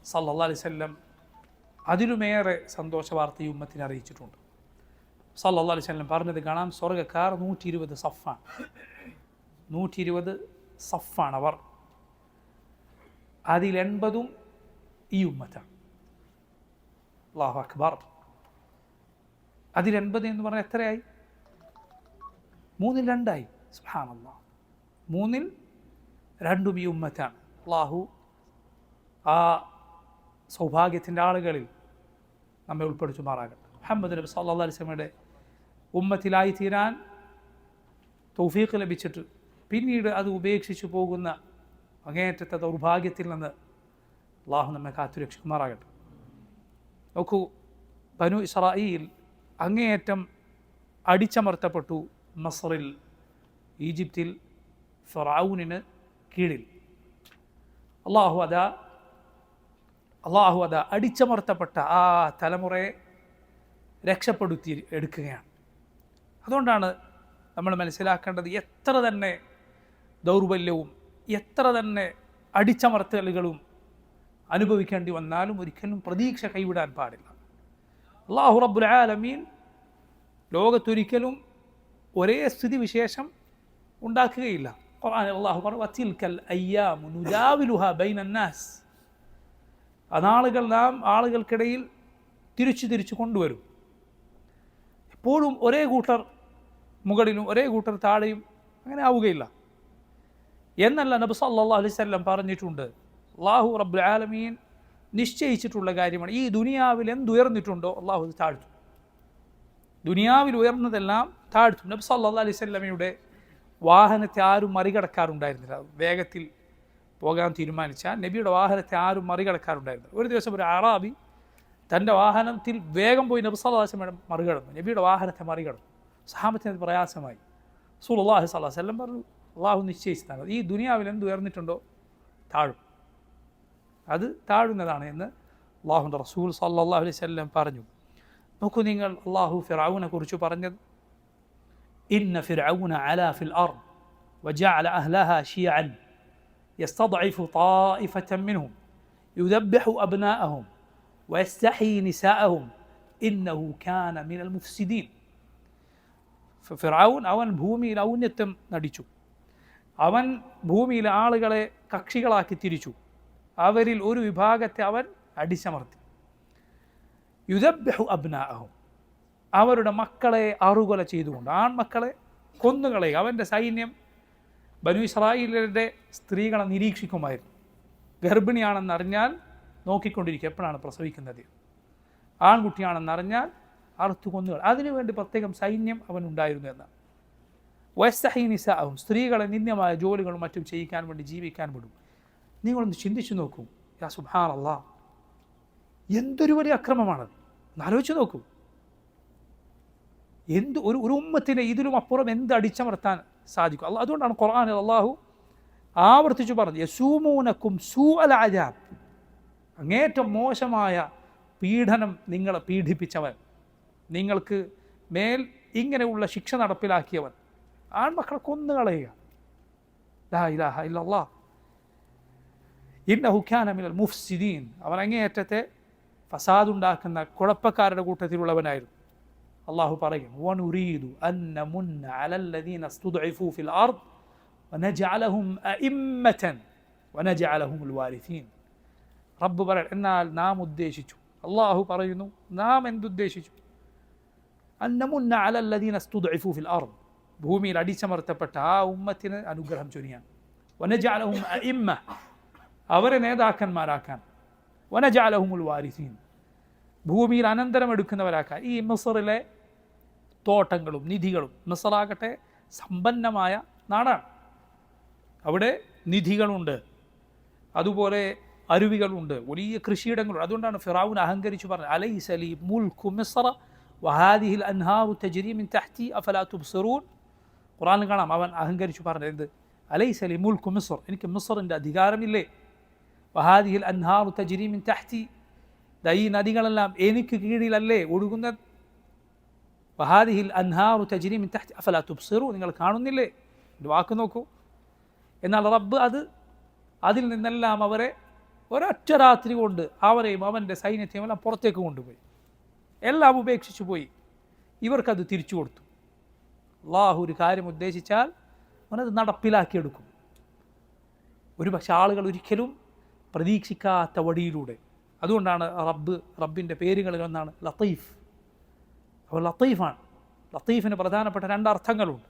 സല്ലല്ലാഹു അലൈഹി വസല്ലം അതിലുമേറെ സന്തോഷ വാർത്ത ഈ ഉമ്മത്തിനെ അറിയിച്ചിട്ടുണ്ട്. സല്ലല്ലാഹു അലൈഹി വസല്ലം പറഞ്ഞത് കാണാം, സ്വർഗ്ഗക്കാർ 120 സഫാണ്. 120 സഫാണ് അവർ. അതിൽ 80 ഈ ഉമ്മത്താണ്. അല്ലാഹു അക്ബർ. അതിൽ 80 എന്ന് പറഞ്ഞാൽ എത്രയായി? 3/2 സുബ്ഹാനല്ലാഹ്. 3/2 ഈ ഉമ്മത്താണ്. അല്ലാഹു ആ സൗഭാഗ്യത്തിൻ്റെ ആളുകളിൽ നമ്മെ ഉൾപ്പെടുത്തുമാറാകട്ടെ. മുഹമ്മദ് നബി സല്ലല്ലാഹു അലൈഹി വസല്ലമയുടെ ഉമ്മത്തിലായി തീരാൻ തൗഫീഖ് ലഭിച്ചിട്ട് പിന്നീട് അത് ഉപേക്ഷിച്ചു പോകുന്ന അങ്ങേയറ്റത്തെ ദൗർഭാഗ്യത്തിൽ നിന്ന് അള്ളാഹു നമ്മെ കാത്തുരക്ഷിക്കുമാറാകട്ടെ. നോക്കൂ, ബനു ഇസ്രായീൽ അങ്ങേയറ്റം അടിച്ചമർത്തപ്പെട്ടു മസ്റിൽ, ഈജിപ്തിൽ ഫിർഔനിന് കീഴിൽ. അള്ളാഹു അതാ അടിച്ചമർത്തപ്പെട്ട ആ തലമുറയെ രക്ഷപ്പെടുത്തി എടുക്കുകയാണ്. അതുകൊണ്ടാണ് നമ്മൾ മനസ്സിലാക്കേണ്ടത്, എത്ര തന്നെ ദൗർബല്യവും എത്ര തന്നെ അടിച്ചമർത്തലുകളും അനുഭവിക്കേണ്ടി വന്നാലും ഒരിക്കലും പ്രതീക്ഷ കൈവിടാൻ പാടില്ല. അല്ലാഹു റബ്ബുൽ ആലമീൻ ലോകത്തൊരിക്കലും ഒരേ സ്ഥിതിവിശേഷം ഉണ്ടാക്കുകയില്ല. ഖുർആനിൽ അല്ലാഹു പറഞ്ഞു, വതിൽകൽ അയ്യാമു നുദാവിലുഹാ ബൈനന്നാസ്, ആ നാളുകൾ നാം ആളുകൾക്കിടയിൽ തിരിച്ചു കൊണ്ടുവരും. എപ്പോഴും ഒരേ കൂട്ടർ മുകളിലും ഒരേ കൂട്ടർ താഴെയും അങ്ങനെ ആവുകയില്ല എന്നല്ല നബി സല്ലല്ലാഹു അലൈഹി വസല്ലം പറഞ്ഞിട്ടുണ്ട്. അല്ലാഹു റബ്ബുൽ ആലമീൻ നിശ്ചയിച്ചിട്ടുള്ള കാര്യമാണ്. ഈ ദുനിയാവിൽ എന്തുയർന്നിട്ടുണ്ടോ അല്ലാഹു അത് താഴ്ത്തും. ദുനിയാവിൽ ഉയർന്നതെല്ലാം താഴ്ത്തും. നബി സല്ലല്ലാഹു അലൈഹി വസല്ലമയുടെ വാഹനത്തെ ആരും മറികടക്കാറുണ്ടായിരുന്നില്ല. വേഗത്തിൽ പോകാൻ തീരുമാനിച്ചാൽ നബിയുടെ വാഹനത്തെ ആരും മറികടക്കാറുണ്ടായിരുന്നില്ല. ഒരു ദിവസം ഒരു അറാബി തൻ്റെ വാഹനത്തിൽ വേഗം പോയി നബി സല്ലല്ലാഹു അലൈഹി വസല്ലം മറികടന്നു. നബിയുടെ വാഹനത്തെ മറികടന്നു. സഹാബത്തിന് പ്രയാസമായി. റസൂലുള്ളാഹി സ്വല്ലല്ലാഹു അലൈഹി വസല്ലം പറഞ്ഞു, അള്ളാഹു നിശ്ചയിച്ചതാണ്, ഈ ദുനിയാവിൽ എന്ത് ഉയർന്നിട്ടുണ്ടോ താഴും, അത് താഴുന്നതാണ് എന്ന് അള്ളാഹുവിൻ്റെ റസൂൽ സല്ലല്ലാഹു അലൈഹി വസല്ലം പറഞ്ഞു. നോക്കൂ നിങ്ങൾ, അള്ളാഹു ഫിർഔനെ കുറിച്ച് പറഞ്ഞത്, ഇന്ന ഫിർഔന അലാ ഫിൽ അർദ് വജഅല അഹ്ലഹാ ശിയഅൻ യസ്തദ്ഇഫു ത്വാഇഫതൻ മിൻഹും യുദബ്ബിഹു അബ്നാഅഹും വയസ്തഹീ നിസാഅഹും ഇന്നഹു കാന മിനൽ മുഫ്സിദീൻ. ഫിർഔൻ അവൻ ഭൂമിയിൽ ഔന്നത്യം നടിച്ചു. അവൻ ഭൂമിയിലെ ആളുകളെ കക്ഷികളാക്കി തിരിച്ചു. അവരിൽ ഒരു വിഭാഗത്തെ അവൻ അടിച്ചമർത്തി. യുദബ്ബിഹു അബ്നാഅഹും, അവരുടെ മക്കളെ അറുകൊല ചെയ്തുകൊണ്ട്, ആൺമക്കളെ കൊന്നുകളയുക. അവൻ്റെ സൈന്യം ബനു ഇസ്രായേലിൻ്റെ സ്ത്രീകളെ നിരീക്ഷിക്കുമായിരുന്നു. ഗർഭിണിയാണെന്നറിഞ്ഞാൽ നോക്കിക്കൊണ്ടിരിക്കും എപ്പോഴാണ് പ്രസവിക്കുന്നത്. ആൺകുട്ടിയാണെന്നറിഞ്ഞാൽ അറുത്തു കൊന്നുകൾ. അതിനുവേണ്ടി പ്രത്യേകം സൈന്യം അവനുണ്ടായിരുന്നു എന്നാണ്. വയസ്തഹീ നിസാഅഹും, സ്ത്രീകളെ നിന്ദ്യമായ ജോലികളും മറ്റും ചെയ്യിക്കാൻ വേണ്ടി ജീവിക്കാൻ വിടും. നിങ്ങളൊന്ന് ചിന്തിച്ചു നോക്കൂ. യാ സുബ്ഹാനല്ലാഹ്, എന്തൊരു വലിയ അക്രമമാണത്. ആലോചിച്ച് നോക്കൂ. ഒരു ഉമ്മത്തിനെ ഇതിലും അപ്പുറം എന്ത് അടിച്ചമർത്താൻ സാധിക്കും? അതുകൊണ്ടാണ് ഖുർആനിൽ അല്ലാഹു ആവർത്തിച്ചു പറഞ്ഞത്, യസൂമൂനക്കും സൂഅൽ അദാബ്, അങ്ങേറ്റം മോശമായ പീഡനം നിങ്ങളെ പീഡിപ്പിച്ചവൻ, നിങ്ങൾക്ക് മേൽ ഇങ്ങനെയുള്ള ശിക്ഷ നടപ്പിലാക്കിയവൻ, ആൺമക്കളെ കൊന്നുകളയുക. ലാ ഇലാഹ ഇല്ലല്ലാഹ് ഇന്നഹു കാന മിനൽ മുഫ്സിദീൻ, അവൻ അങ്ങേയറ്റത്തെ ഫസാദുണ്ടാക്കുന്ന കുഴപ്പക്കാരുടെ കൂട്ടത്തിലുള്ളവനായിരുന്നു. അള്ളാഹു പറയും, വനുരീദു അൻ നമുന്ന അലല്ലദീന സ്തുദ്ഇഫൂ ഫിൽ അർദ് വനജഅലഹും അഇമ്മതൻ വനജഅലഹുമുൽ വാരിസീൻ. റബ്ബ് പറയും, എന്നാൽ നാം ഉദ്ദേശിച്ചു അള്ളാഹു പറയുന്നു, നാം എന്തുദ്ദേശിച്ചു? അന്നമുന്ന അലല്ലദീന സ്തുദ്ഇഫു ഫിൽ അർദ്, ഭൂമിയിൽ അടിച്ചമർത്തപ്പെട്ട ആ ഉമ്മത്തിന് അനുഗ്രഹം ചൊരിയാൻ. വനജഅലഹും അഇമ്മ, അവരെ നേതാക്കന്മാരാക്കാൻ. വനജഅലഹുമുൽ വാരിസീൻ, ഭൂമിയിൽ അനന്തരം എടുക്കുന്നവരാക്കാൻ. ഈ മിസ്റിലെ തോട്ടങ്ങളും നിധികളും, മിസ്റാകട്ടെ സമ്പന്നമായ നാടാണ്, അവിടെ നിധികളുണ്ട്, അതുപോലെ അരുവികളുണ്ട്, വലിയ കൃഷിയിടങ്ങളുണ്ട്. അതുകൊണ്ടാണ് ഫിറഔൻ അഹങ്കരിച്ചു പറഞ്ഞത്, അലൈസ ലീ മുൽക്കു മിസ്റ വഹാദിഹിൽ അൻഹാറു തജ്രി മിൻ തഹ്തി അഫലാ തുബ്സിറൂൻ. ഖുർആനിൽ കാണാം അവൻ അഹങ്കരിച്ചു പറഞ്ഞത് എന്ത്? അലൈസ ലീ മുൽക്കു മിസ്ർ, എനിക്ക് മിസ്റിൻ്റെ അധികാരമില്ലേ? വഹാദിഹിൽ അൻഹാറു തജ്രി മിൻ തഹ്തി, ഈ നദികളെല്ലാം എനിക്ക് കീഴിലല്ലേ ഒഴുകുന്നത്? വഹാദിഹിൽ അൻഹാറു തജ്രി മിൻ തഹ്തി അഫലാ തുബ്സിറൂൻ, നിങ്ങൾ കാണുന്നില്ലേ? എൻ്റെ വാക്ക് നോക്കൂ. എന്നാൽ റബ്ബ് അതിൽ നിന്നെല്ലാം അവരെ ഒരൊറ്റ രാത്രി കൊണ്ട് അവരെയും അവൻ്റെ സൈന്യത്തെയും എല്ലാം പുറത്തേക്ക് കൊണ്ടുപോയി, എല്ലാം ഉപേക്ഷിച്ചു പോയി. ഇവർക്കത് തിരിച്ചു കൊടുത്തു. അള്ളാഹു ഒരു കാര്യം ഉദ്ദേശിച്ചാൽ അവനത് നടപ്പിലാക്കിയെടുക്കും. ഒരുപക്ഷെ ആളുകൾ ഒരിക്കലും പ്രതീക്ഷിക്കാത്ത വഴിയിലൂടെ. അതുകൊണ്ടാണ് റബ്ബിൻ്റെ പേരുകളിൽ ഒന്നാണ് ലത്തീഫ്. അപ്പോൾ ലത്തീഫാണ്. ലത്തീഫിന് പ്രധാനപ്പെട്ട രണ്ട് അർത്ഥങ്ങളുണ്ട്.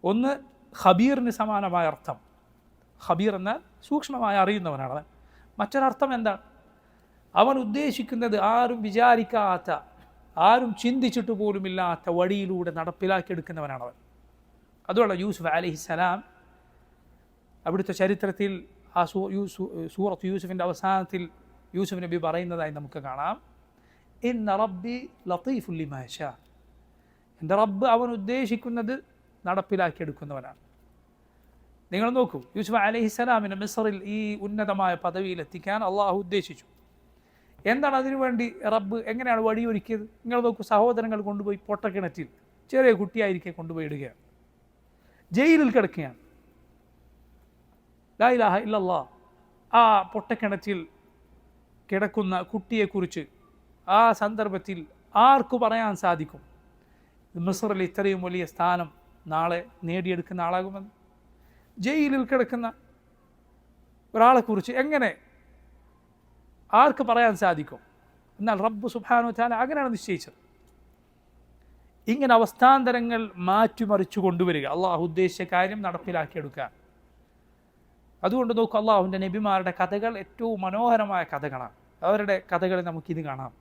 ഒന്ന് ഖബീറിന് സമാനമായ അർത്ഥം, ഖബീർ എന്നാൽ സൂക്ഷ്മമായി അറിയുന്നവനാണ് അവൻ. മറ്റൊരർത്ഥം എന്താണ്? അവൻ ഉദ്ദേശിക്കുന്നത് ആരും വിചാരിക്കാത്ത, ആരും ചിന്തിച്ചിട്ട് പോലുമില്ലാത്ത വഴിയിലൂടെ നടപ്പിലാക്കിയെടുക്കുന്നവനാണവൻ. അതുകൊണ്ട് യൂസുഫ് അലൈഹിസ്സലാം അവിടുത്തെ ചരിത്രത്തിൽ ആ സൂറത്ത് യൂസുഫിൻ്റെ അവസാനത്തിൽ യൂസുഫ് നബി പറയുന്നതായി നമുക്ക് കാണാം, ഇന്ന റബ്ബി ലത്തീഫുൽ ലിമാ യശാ, എൻ്റെ റബ്ബ് അവൻ ഉദ്ദേശിക്കുന്നത് നടപ്പിലാക്കിയെടുക്കുന്നവനാണ്. നിങ്ങൾ നോക്കൂ, യൂസുഫ് അലൈഹിസ്സലാമിന് മിസ്റിൽ ഈ ഉന്നതമായ പദവിയിലെത്തിക്കാൻ അള്ളാഹു ഉദ്ദേശിച്ചു. എന്താണ് അതിനുവേണ്ടി റബ്ബ് എങ്ങനെയാണ് വഴിയൊരുക്കിയത്? നിങ്ങൾ നോക്കൂ, സഹോദരങ്ങൾ കൊണ്ടുപോയി പൊട്ടക്കിണറ്റിൽ ചെറിയ കുട്ടിയായിരിക്കെ കൊണ്ടുപോയി ഇടുകയാണ്, ജയിലിൽ കിടക്കുകയാണ്. ലാ ഇലാഹ ഇല്ലല്ലാഹ്. ആ പൊട്ടക്കിണറ്റിൽ കിടക്കുന്ന കുട്ടിയെക്കുറിച്ച് ആ സന്ദർഭത്തിൽ ആർക്ക് പറയാൻ സാധിക്കും മിസ്റിൽ ഇത്രയും വലിയ സ്ഥാനം നാളെ നേടിയെടുക്കുന്ന ആളാകുമെന്ന്? ജയിലിൽ കിടക്കുന്ന ഒരാളെക്കുറിച്ച് എങ്ങനെ ആർക്ക് പറയാൻ സാധിക്കും? എന്നാൽ റബ്ബ് സുബ്ഹാനഹു വ തആല അങ്ങനെയാണ് നിശ്ചയിച്ചത്. ഇങ്ങനെ അവസ്ഥാന്തരങ്ങൾ മാറ്റിമറിച്ചു കൊണ്ടുവരിക, അള്ളാഹു ഉദ്ദേശിച്ച കാര്യം നടപ്പിലാക്കിയെടുക്കാൻ. അതുകൊണ്ട് നോക്കൂ, അള്ളാഹുവിൻ്റെ നബിമാരുടെ കഥകൾ ഏറ്റവും മനോഹരമായ കഥകളാണ്. അവരുടെ കഥകളിൽ നമുക്കിത് കാണാം,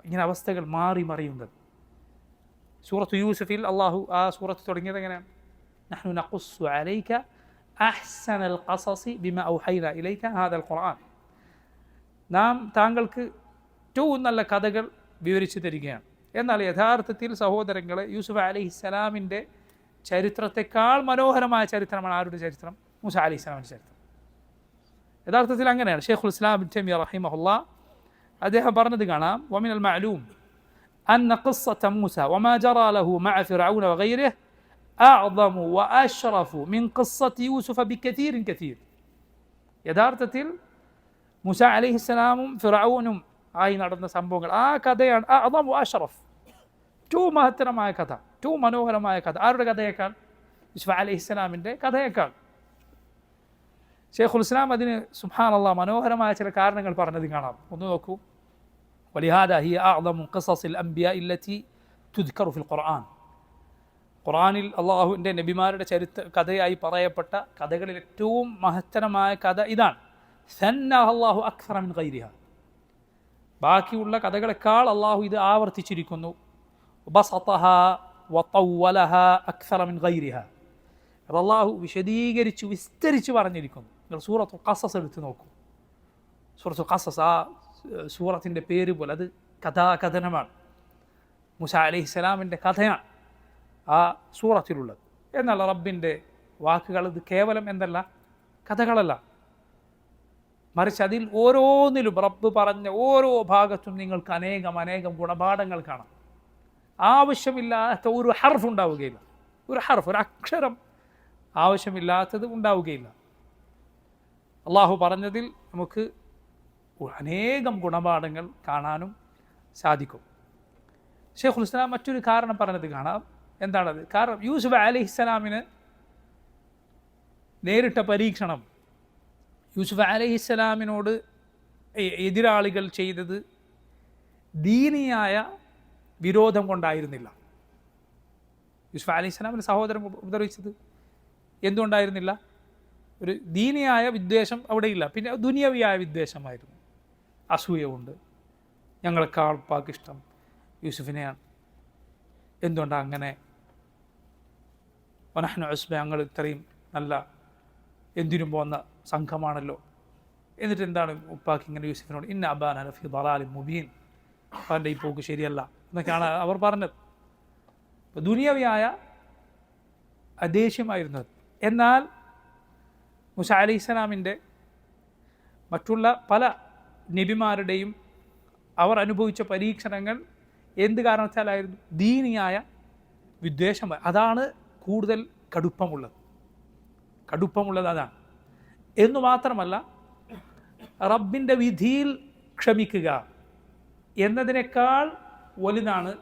ഇങ്ങനെ അവസ്ഥകൾ മാറി മറിയുന്നത്. സൂറത്ത് യൂസുഫിൽ അള്ളാഹു ആ സൂറത്ത് തുടങ്ങിയത് എങ്ങനെയാണ്? നഹ്നു നഖുസ്സു അലൈക അഹ്സനൽ ഖസസി ബിമാ ഔഹൈനാ ഇലൈക ഹാദൽ ഖുർആൻ. നാം താങ്കൾക്ക് ഏറ്റവും നല്ല കഥകൾ വിവരിച്ചു തരികയാണ്. എന്നാൽ യഥാർത്ഥത്തിൽ സഹോദരങ്ങളെ, യൂസുഫ് അലൈഹിസ്സലാമിൻ്റെ ചരിത്രത്തെക്കാൾ മനോഹരമായ ചരിത്രമാണ് ആരുടെ ചരിത്രം? മൂസ അലൈഹിസ്സലാമിൻ്റെ ചരിത്രം. യഥാർത്ഥത്തിൽ അങ്ങനെയാണ്. ഷെയ്ഖുൽ ഇസ്ലാം ഇബ്നു തൈമിയ്യ റഹിമഹുല്ലാഹ് അദ്ദേഹം പറഞ്ഞത് കാണാം, വമിനൽ മഅലൂം അന്ന ഖിസ്സത മൂസ വമാ ജറാ ലഹു മഅ ഫിർഔന വഗൈരിഹി അഅ്ളമു വഅശ്റഫു മിൻ ഖിസ്സതി യൂസുഫ ബികതീരിൻ കതീർ. യഥാർത്ഥത്തിൽ മൂസ അലൈഹിസ്സലാമും ഫിർഔനും ആയി നടന്ന സംഭവങ്ങൾ, ആ കഥയാണ് അഅ്ളമു വഅശ്റഫ്, ഏറ്റവും മഹത്തരമായ കഥ, ഏറ്റവും മനോഹരമായ കഥ. ആരുടെ കഥയേക്കാൾ? യൂസുഫ് അലൈഹിസ്സലാമിൻ്റെ കഥയേക്കാൾ. ഷെയ്ഖുൽ ഇസ്ലാം അതിന് സുബ്ഹാനല്ലാഹ് മനോഹരമായ ചില കാരണങ്ങൾ പറഞ്ഞത് കാണാം. ഒന്ന് നോക്കൂ, വലിഹാദാ ഹിയ അഅ്ളമു ഖിസസിൽ അംബിയാഇ അല്ലതി തുദ്കറു ഫിൽ ഖുർആൻ. ഖുർആനിൽ അള്ളാഹുവിൻ്റെ നബിമാരുടെ കഥയായി പറയപ്പെട്ട കഥകളിൽ ഏറ്റവും മഹത്തരമായ കഥ ഇതാണ്. സന്നഹ അല്ലാഹു അക്സറ മിൻ ഗൈരിഹ, ബാക്കിയുള്ള കഥകളെക്കാൾ അള്ളാഹു ഇത് ആവർത്തിച്ചിരിക്കുന്നു. ബസതഹ വതവ്വലഹ അക്സറ മിൻ ഗൈരിഹ, അത് അള്ളാഹു വിശദീകരിച്ചു വിസ്തരിച്ച് പറഞ്ഞിരിക്കുന്നു. നിങ്ങൾ സൂറത്തുൽ ഖസസ് എടുത്ത് നോക്കൂ. സൂറത്തുൽ ഖസസ്, ആ സൂറത്തിൻ്റെ പേര് പോലെ അത് കഥാകഥനമാണ്. മൂസ അലൈഹിസ്സലാമിൻ്റെ കഥയാണ് ആ സൂറത്തിലുള്ളത്. എന്നാൽ റബ്ബിൻ്റെ വാക്കുകൾ ഇത് കേവലം എന്തല്ല, കഥകളല്ല, മറിച്ച് അതിൽ ഓരോന്നിലും റബ്ബ് പറഞ്ഞ ഓരോ ഭാഗത്തും നിങ്ങൾക്ക് അനേകം ഗുണപാഠങ്ങൾ കാണാം. ആവശ്യമില്ലാത്ത ഒരു ഹർഫ് ഉണ്ടാവുകയില്ല, ഒരു അക്ഷരം ആവശ്യമില്ലാത്തത് ഉണ്ടാവുകയില്ല. അള്ളാഹു പറഞ്ഞതിൽ നമുക്ക് അനേകം ഗുണപാഠങ്ങൾ കാണാനും സാധിക്കും. ഷെയ്ഖുൽ ഇസ്ലാം മറ്റൊരു കാരണം പറഞ്ഞത് കാണാം. എന്താണത്? കാരണം യൂസുഫ് അലൈഹിസ്സലാമിന് നേരിട്ട പരീക്ഷണം, യൂസുഫ് അലൈഹിസ്സലാമിനോട് എതിരാളികൾ ചെയ്തത് ദീനിയായ വിരോധം കൊണ്ടായിരുന്നില്ല. യൂസുഫ് അലൈഹി സ്വലാമിൻ്റെ സഹോദരൻ ഉപദ്രവിച്ചത് എന്തുകൊണ്ടായിരുന്നില്ല? ഒരു ദീനിയായ വിദ്വേഷം അവിടെയില്ല, പിന്നെ ദുനിയവിയായ വിദ്വേഷമായിരുന്നു. അസൂയ കൊണ്ട് ഞങ്ങളെക്കാൾ പാക്കിഷ്ടം യൂസുഫിനെയാണ്, എന്തുകൊണ്ടാണ് അങ്ങനെ, വനഹ്നു ഉസ്ബ, ഞങ്ങൾ ഇത്രയും നല്ല എന്തിനും പോകുന്ന സംഘമാണല്ലോ, എന്നിട്ട് എന്താണ് ഉപ്പാക്ക് ഇങ്ങനെ യൂസുഫിനോട് ഇന്ന അബാന ലഫീ ദലാലിൻ മുബീൻ, അവൻ്റെ ഈ പോക്ക് ശരിയല്ല എന്നൊക്കെയാണ് അവർ പറഞ്ഞത്. അപ്പോൾ ദുനിയവിയായ ദേഷ്യമായിരുന്നത്. എന്നാൽ മൂസ അലൈഹിസ്സലാമിൻ്റെ മറ്റുള്ള പല നബിമാരുടെയും അവർ അനുഭവിച്ച പരീക്ഷണങ്ങൾ എന്ത് കാരണത്താലായിരുന്നു? ദീനിയായ വിദ്വേഷം. അതാണ് കൂടുതൽ കടുപ്പമുള്ളത് അതാണ്. എന്നു മാത്രമല്ല, റബ്ബിൻ്റെ വിധിയിൽ ക്ഷമിക്കുക എന്നതിനേക്കാൾ വലുതാണ്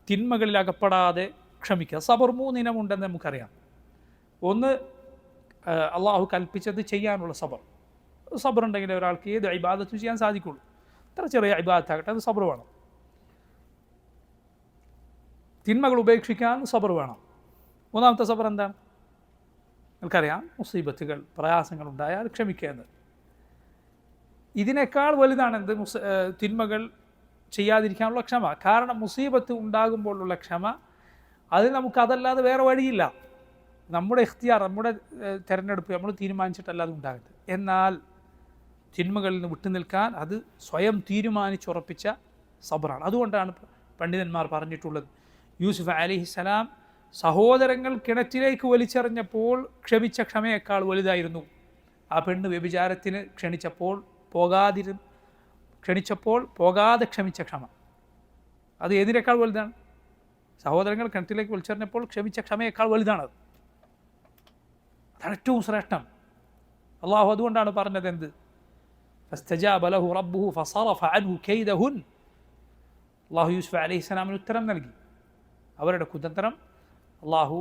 തിന്മകളിൽ അകപ്പെടാതെ ക്ഷമിക്കുക. സബർ 3 ഇനമുണ്ടെന്ന് നമുക്കറിയാം. ഒന്ന്, അള്ളാഹു കൽപ്പിച്ചത് ചെയ്യാനുള്ള സബർ ഉണ്ടെങ്കിൽ ഒരാൾക്ക് ഏത് ഇബാദത്തും ചെയ്യാൻ സാധിക്കുള്ളൂ. ഇത്ര ചെറിയ ഇബാദത്താകട്ടെ, അത് സബർ വേണം. തിന്മകൾ ഉപേക്ഷിക്കാൻ സബർ വേണം. മൂന്നാമത്തെ സബർ എന്താണ്? നിങ്ങൾക്കറിയാം, മുസീബത്തുകൾ, പ്രയാസങ്ങൾ ഉണ്ടായാൽ ക്ഷമിക്കുക എന്നത്. ഇതിനേക്കാൾ വലുതാണ് എന്ത്? തിന്മകൾ ചെയ്യാതിരിക്കാനുള്ള ക്ഷമ. കാരണം മുസീബത്ത് ഉണ്ടാകുമ്പോഴുള്ള ക്ഷമ, അത് നമുക്കതല്ലാതെ വേറെ വഴിയില്ല. നമ്മുടെ ഇഖ്തിയാർ, നമ്മുടെ തിരഞ്ഞെടുപ്പ്, നമ്മൾ തീരുമാനിച്ചിട്ടല്ലാതെ ഉണ്ടാകരുത്. എന്നാൽ തിന്മകളിൽ നിന്ന് വിട്ടുനിൽക്കാൻ അത് സ്വയം തീരുമാനിച്ചുറപ്പിച്ച സബറാണ്. അതുകൊണ്ടാണ് പണ്ഡിതന്മാർ പറഞ്ഞിട്ടുള്ളത്, യൂസുഫ് അലൈഹിസ്സലാം സഹോദരങ്ങൾ കിണറ്റിലേക്ക് വലിച്ചെറിഞ്ഞപ്പോൾ ക്ഷമിച്ച ക്ഷമയേക്കാൾ വലുതായിരുന്നു ആ പെണ്ണ് വ്യഭിചാരത്തിന് ക്ഷണിച്ചപ്പോൾ പോകാതെ ക്ഷമിച്ച ക്ഷമ. അത് ഏതിനേക്കാൾ വലുതാണ്? സഹോദരങ്ങൾ കിണറ്റിലേക്ക് വലിച്ചെറിഞ്ഞപ്പോൾ ക്ഷമിച്ച ക്ഷമയേക്കാൾ വലുതാണത്. അതാണ് ഏറ്റവും ശ്രേഷ്ഠം. അള്ളാഹു അതുകൊണ്ടാണ് പറഞ്ഞത് എന്ത്? ഫസ്തജാബ ലഹു റബ്ബുഹു ഫസറഫ അൻഹു കൈദഹുൻ. അള്ളാഹു യൂസുഫ് അലൈഹിസ്സലാമിന് ഉത്തരം നൽകി. അവരുടെ കുതന്ത്രം അള്ളാഹു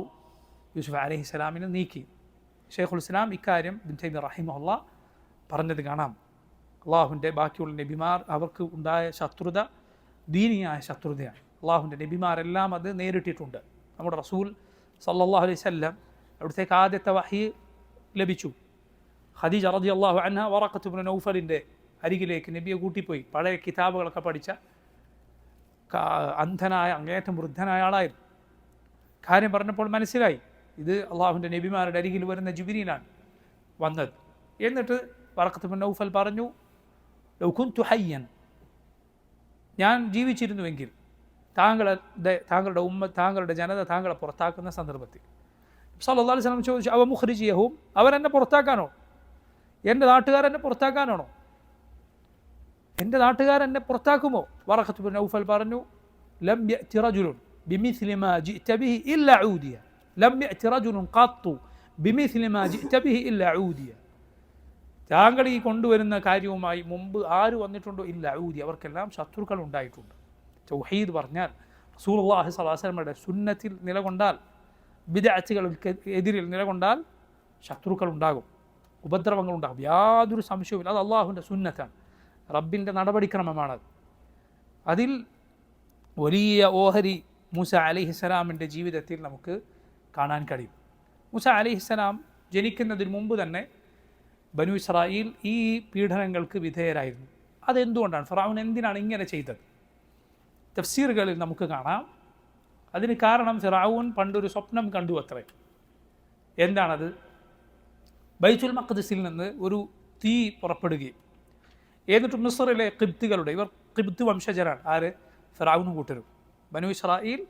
യൂസുഫ് അലൈഹിസ്സലാമിന് നീക്കി. ഷെയ്ഖുൽ ഇസ്ലാം ഇക്കാര്യം ഇബ്നു തൈമിയ്യ റഹിമഹുല്ലാഹ് പറഞ്ഞത് കാണാം. അള്ളാഹുവിൻ്റെ ബാക്കിയുള്ള നബിമാർ, അവർക്ക് ഉണ്ടായ ശത്രുത ദീനിയായ ശത്രുതയാണ്. അള്ളാഹുവിൻ്റെ നബിമാരെല്ലാം അത് നേരിട്ടിട്ടുണ്ട്. നമ്മുടെ റസൂൽ സല്ലല്ലാഹു അലൈഹി വസല്ലം, അവിടുത്തേക്ക് ആദ്യത്തെ വഹി ലഭിച്ചു. ഖദീജ റളിയല്ലാഹു അൻഹ വറഖത്ത് ഇബ്നു നൗഫലിൻ്റെ അരികിലേക്ക് നബിയെ കൂട്ടിപ്പോയി. പഴയ കിതാബുകളൊക്കെ പഠിച്ച അന്ധനായ, അങ്ങേയറ്റം വൃദ്ധനായ ആളായിരുന്നു. കാര്യം പറഞ്ഞപ്പോൾ മനസ്സിലായി, ഇത് അള്ളാഹുവിൻ്റെ നബിമാരുടെ അരികിൽ വരുന്ന ജിബ്രീലാണ് വന്നത്. എന്നിട്ട് വറഖത്ത് ഇബ്നു നൗഫൽ പറഞ്ഞു, ലൗ കുന്തു ഹയ്യൻ, ഞാൻ ജീവിച്ചിരുന്നുവെങ്കിൽ താങ്കളുടെ താങ്കളുടെ ജനത താങ്കളെ പുറത്താക്കുന്ന സന്ദർഭത്തിൽ സല്ലല്ലാഹു അലൈഹി വസല്ലം ചോദിച്ചു, അവ മുഖ്രിജിയഹും, അവരെന്നെ പുറത്താക്കാനോ? എൻ്റെ നാട്ടുകാരെന്നെ പുറത്താക്കാനാണോ? എൻ്റെ നാട്ടുകാരെന്നെ പുറത്താക്കുമോ? വറഖത്ത് ഇബ്നു നൗഫൽ പറഞ്ഞു, ലം യഅതി റജുലുൻ ബിമിസ്ലി മാ ജിഅത ബിഹി ഇല്ലാ ഊദിയ. ലം യഅതി റജുലുൻ ഖത്തു ബിമിസ്ലി മാ ജിഅത ബിഹി ഇല്ലാ ഊദിയ. താങ്കൾ ഈ കൊണ്ടുവരുന്ന കാര്യവുമായി മുമ്പ് ആര് വന്നിട്ടുണ്ടോ? ഇല്ല ഊദിയ, അവർക്കെല്ലാം ശത്രുക്കൾ ഉണ്ടായിട്ടുണ്ട്. തൗഹീദ് പറഞ്ഞാൽ, റസൂലുള്ളാഹി സ്വല്ലല്ലാഹു അലൈഹി വസല്ലമയുടെ സുന്നത്തിൽ നിലകൊണ്ടാൽ, ബിദ്അത്തുകൾക്ക് എതിരിൽ നിലകൊണ്ടാൽ ശത്രുക്കൾ ഉണ്ടാകും, ഉപദ്രവങ്ങളുണ്ടാകും, യാതൊരു സംശയവുമില്ല. അത് അള്ളാഹുവിൻ്റെ സുന്നത്താണ്, റബ്ബിൻ്റെ നടപടിക്രമമാണത്. അതിൽ വലിയ ഓഹരി മൂസ അലൈഹിസ്സലാമിൻ്റെ ജീവിതത്തിൽ നമുക്ക് കാണാൻ കഴിയും. മൂസ അലൈഹിസ്സലാം ജനിക്കുന്നതിന് മുമ്പ് തന്നെ ബനു ഇസ്രായേൽ ഈ പീഡനങ്ങൾക്ക് വിധേയരായിരുന്നു. അതെന്തുകൊണ്ടാണ്? ഫിർഔൻ എന്തിനാണ് ഇങ്ങനെ ചെയ്തത്? തഫ്സീറുകളിൽ നമുക്ക് കാണാം. അതിന് കാരണം, ഫിർഔൻ പണ്ടൊരു സ്വപ്നം കണ്ടു അത്രേ. എന്താണത്? ബൈത്തുൽ മഖ്ദിസിൽ നിന്ന് ഒരു തീ പുറപ്പെടുകയും, എന്നിട്ട് മിസ്റിലെ ഖിബ്തികളുടെ, ഇവർ ഖിബ്ത് വംശജരാണ്. ആര്? ഫിർഔനും കൂട്ടരും. ബനു ഇസ്രായേൽ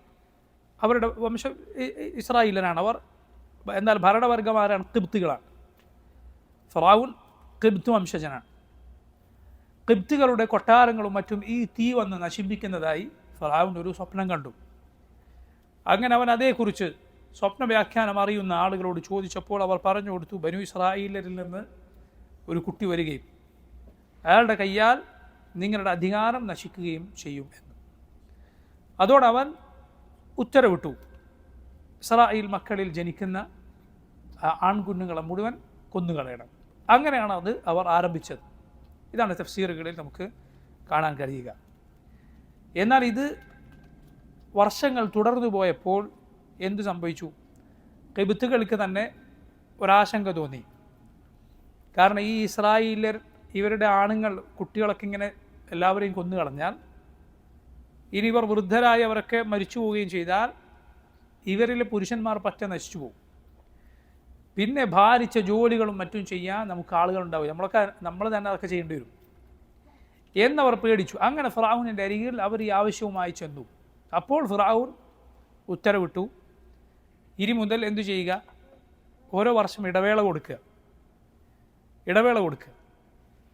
അവരുടെ ഇസ്രായേലരാണ് അവർ. എന്നാൽ ഭരണവർഗമാരാണ്? ഖിബ്തികളാണ്. ഫിർഔൻ ഖിബ്ത് വംശജനാണ്. ഖിബ്തികളുടെ കൊട്ടാരങ്ങളും മറ്റും ഈ തീ വന്ന് നശിപ്പിക്കുന്നതായി ഫിർഔൻ ഒരു സ്വപ്നം കണ്ടു. അങ്ങനെ അവൻ അതേക്കുറിച്ച് സ്വപ്ന വ്യാഖ്യാനം അറിയുന്ന ആളുകളോട് ചോദിച്ചപ്പോൾ അവർ പറഞ്ഞു കൊടുത്തു, ബനു ഇസ്രായേലരിൽ നിന്ന് ഒരു കുട്ടി വരികയും അയാളുടെ കയ്യാൽ നിങ്ങളുടെ അധികാരം നശിക്കുകയും ചെയ്യും എന്ന്. അതോടവൻ ഉത്തരവിട്ടു, ഇസ്രായേൽ മക്കളിൽ ജനിക്കുന്ന ആൺകുഞ്ഞുങ്ങളെ മുഴുവൻ കൊന്നുകളയണം. അങ്ങനെയാണ് അവർ ആരംഭിച്ചത്. ഇതാണ് തഫ്സീറുകളിൽ നമുക്ക് കാണാൻ കഴിയുക. എന്നാൽ ഇത് വർഷങ്ങൾ തുടർന്നു പോയപ്പോൾ എന്തു സംഭവിച്ചു? ഖിബ്തുകൾക്ക് തന്നെ ഒരാശങ്ക തോന്നി. കാരണം ഈ ഇസ്രായേലിയർ ഇവരുടെ ആണുങ്ങൾ കുട്ടികളൊക്കെ ഇങ്ങനെ എല്ലാവരെയും കൊന്നു കളഞ്ഞാൽ, ഇനി ഇവർ വൃദ്ധരായി അവരൊക്കെ മരിച്ചു പോവുകയും ചെയ്താൽ ഇവരിലെ പുരുഷന്മാർ പറ്റ നശിച്ചു പോകും. പിന്നെ ഭാരിച്ച ജോലികളും മറ്റും ചെയ്യാൻ നമുക്ക് ആളുകളുണ്ടാവില്ല, നമ്മൾ തന്നെ അതൊക്കെ ചെയ്യേണ്ടി വരും എന്നവർ പേടിച്ചു. അങ്ങനെ ഫിർഔനിൻ്റെ അരികിൽ അവർ ഈ ആവശ്യവുമായി ചെന്നു. അപ്പോൾ ഫിർഔൻ ഉത്തരവിട്ടു, ഇനി മുതൽ എന്തു ചെയ്യുക? ഓരോ വർഷം ഇടവേള കൊടുക്കുക.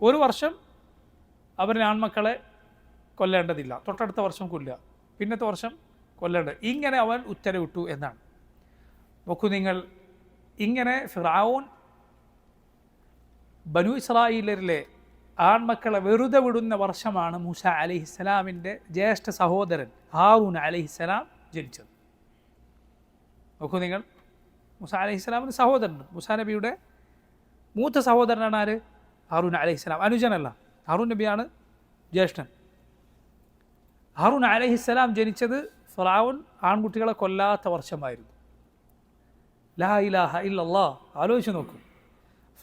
ഒരു വർഷം അവരുടെ ആൺമക്കളെ കൊല്ലേണ്ടതില്ല, തൊട്ടടുത്ത വർഷം കൊല്ലുക, പിന്നത്തെ വർഷം കൊല്ലേണ്ടത്, ഇങ്ങനെ അവൻ ഉത്തരവിട്ടു എന്നാണ്. നോക്കൂ നിങ്ങൾ, ഇങ്ങനെ ഫിർഔൻ ബനു ഇസ്രായേലിലെ ആൺമക്കളെ വെറുതെ വിടുന്ന വർഷമാണ് മൂസ അലൈഹിസ്സലാമിൻ്റെ ജ്യേഷ്ഠ സഹോദരൻ ഹാറൂൻ അലൈഹിസ്സലാം ജനിച്ചത്. നോക്കൂ നിങ്ങൾ, മൂസ അലൈഹിസ്സലാമിന് സഹോദരനുണ്ട്. മൂസ നബിയുടെ മൂത്ത സഹോദരനാണ് ആര്? ഹാറൂൻ അലൈഹിസ്സലാം. അനുജനല്ല, ഹാറൂൻ നബിയാണ് ജ്യേഷ്ഠൻ. ഹാറൂൻ അലൈഹിസ്സലാം ജനിച്ചത് ഫിർഔൻ ആൺകുട്ടികളെ കൊല്ലാത്ത വർഷമായിരുന്നു. ലാ ഇലാഹ ഇല്ലല്ലാഹ്. ആലോചിച്ച് നോക്കൂ,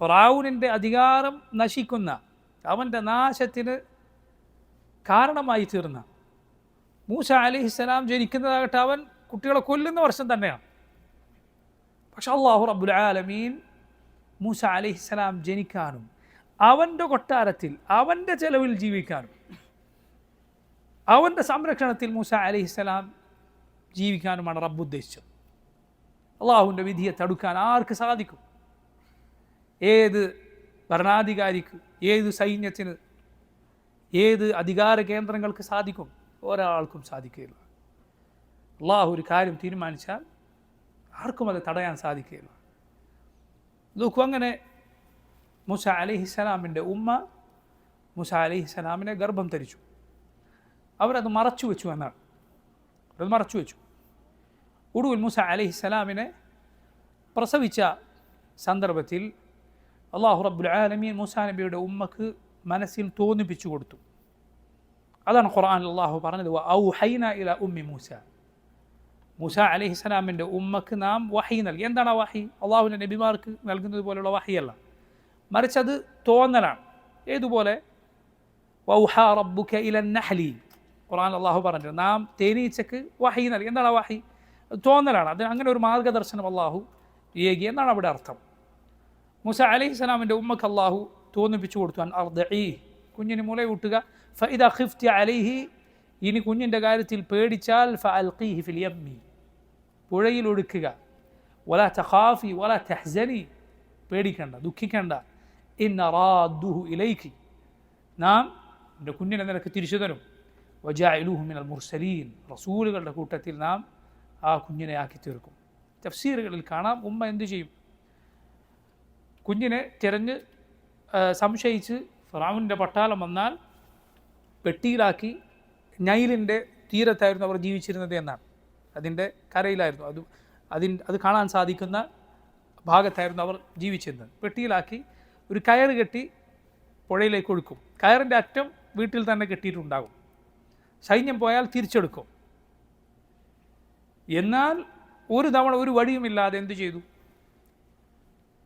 ഫിർഔനിൻ്റെ അധികാരം നശിക്കുന്ന, അവൻ്റെ നാശത്തിന് കാരണമായി തീർന്ന മൂസ അലൈഹിസ്സലാം ജനിക്കുന്നതാകട്ടെ അവൻ കുട്ടികളെ കൊല്ലുന്ന വർഷം തന്നെയാണ്. പക്ഷെ അല്ലാഹു റബ്ബുൽ ആലമീൻ മൂസ അലൈഹിസ്സലാം ജനിക്കാനും അവൻ്റെ കൊട്ടാരത്തിൽ അവൻ്റെ ചെലവിൽ ജീവിക്കാനും അവൻ്റെ സംരക്ഷണത്തിൽ മൂസ അലൈഹിസ്സലാം ജീവിക്കാനുമാണ് റബ്ബ് ഉദ്ദേശിച്ചത്. അള്ളാഹുവിൻ്റെ വിധിയെ തടുക്കാൻ ആർക്ക് സാധിക്കും? ഏത് ഭരണാധികാരിക്ക്, ഏത് സൈന്യത്തിന്, ഏത് അധികാര കേന്ദ്രങ്ങൾക്ക് സാധിക്കും? ഒരാൾക്കും സാധിക്കുകയില്ല. അള്ളാഹു ഒരു കാര്യം തീരുമാനിച്ചാൽ ആർക്കും അത് തടയാൻ സാധിക്കുകയില്ല. നോക്കൂ, അങ്ങനെ മൂസ അലൈഹിസ്സലാമിൻ്റെ ഉമ്മ മൂസ അലൈഹിസ്സലാമിനെ ഗർഭം ധരിച്ചു. അവരത് മറച്ചു വെച്ചു എന്നാണ്. അത് മറച്ചു വെച്ചു. ഒടുവിൽ മൂസ അലൈഹിസ്സലാമിനെ പ്രസവിച്ച സന്ദർഭത്തിൽ അല്ലാഹു റബ്ബുൽ ആലമീൻ മൂസ നബിയുടെ ഉമ്മക്ക് മനസ്സിൽ തോന്നിപ്പിച്ചു കൊടുത്തു. അതാണ് ഖുർആനിൽ അല്ലാഹു പറഞ്ഞത്, വഔഹൈന ഇലാ ഉമ്മി മൂസ. മൂസ അലൈഹിസ്സലാമിൻ്റെ ഉമ്മക്ക് നാം വഹി നൽകി. എന്താണ് ആ വഹി? അള്ളാഹുവിൻ്റെ നബിമാർക്ക് നൽകുന്നത് പോലെയുള്ള വഹിയല്ല, മറിച്ച് അത് തോന്നലാണ്. ഏതുപോലെ? വൗഹാ റബ്ബുക ഇലൻ നഹ്ലി. ഖുർആനിൽ അല്ലാഹു പറഞ്ഞിട്ടുണ്ട്, നാം തേനീച്ചക്ക് വഹി നൽകി. എന്താണ് ആ വഹി? തോന്നലാണ്. അതിന് അങ്ങനെ ഒരു മാർഗദർശനം അള്ളാഹു ഏകി എന്നാണ് അവിടെ അർത്ഥം. മൂസ അലൈഹിസ്സലാമിൻ്റെ ഉമ്മക്ക് അള്ളാഹു തോന്നിപ്പിച്ചു കൊടുത്തു, അൻ അർദഈ, കുഞ്ഞിന് മുലയൂട്ടുക. ഫഇദാ ഖിഫ്തി അലൈഹി, ഇനി കുഞ്ഞിൻ്റെ കാര്യത്തിൽ പേടിച്ചാൽ ഫഅൽഖീഹി ഫിൽ യമ്മി, പുഴയിൽ ഒഴുക്കുക. വലാ തഖാഫി വലാ തഹ്സനി, പേടിക്കണ്ട, ദുഃഖിക്കണ്ട. ഇന്ന റാദ്ദുഹു ഇലൈകി, നാം എൻ്റെ കുഞ്ഞിനെ നിനക്ക് തിരിച്ചു തരും. വജാഇലുഹു മിനൽ മുർസലീൻ, റസൂലുകളുടെ കൂട്ടത്തിൽ നാം ആ കുഞ്ഞിനെ ആക്കി തീർക്കും. തഫ്സീറുകളിൽ കാണാം, ഉമ്മ എന്തു ചെയ്യും? കുഞ്ഞിനെ തിരഞ്ഞ് സംശയിച്ച് ഫിർഔനിൻ്റെ പട്ടാളം വന്നാൽ പെട്ടിയിലാക്കി നൈലിൻ്റെ തീരത്തായിരുന്നു അവർ ജീവിച്ചിരുന്നത് എന്നാണ്. അതിൻ്റെ കരയിലായിരുന്നു, അത് കാണാൻ സാധിക്കുന്ന ഭാഗത്തായിരുന്നു അവർ ജീവിച്ചിരുന്നത്. പെട്ടിയിലാക്കി ഒരു കയറ് കെട്ടി പുഴയിലേക്ക് ഒഴുക്കും. കയറിൻ്റെ അറ്റം വീട്ടിൽ തന്നെ കെട്ടിയിട്ടുണ്ടാകും. സൈന്യം പോയാൽ തിരിച്ചെടുക്കും. എന്നാൽ ഒരു തവണ ഒരു വഴിയുമില്ലാതെ എന്തു ചെയ്തു?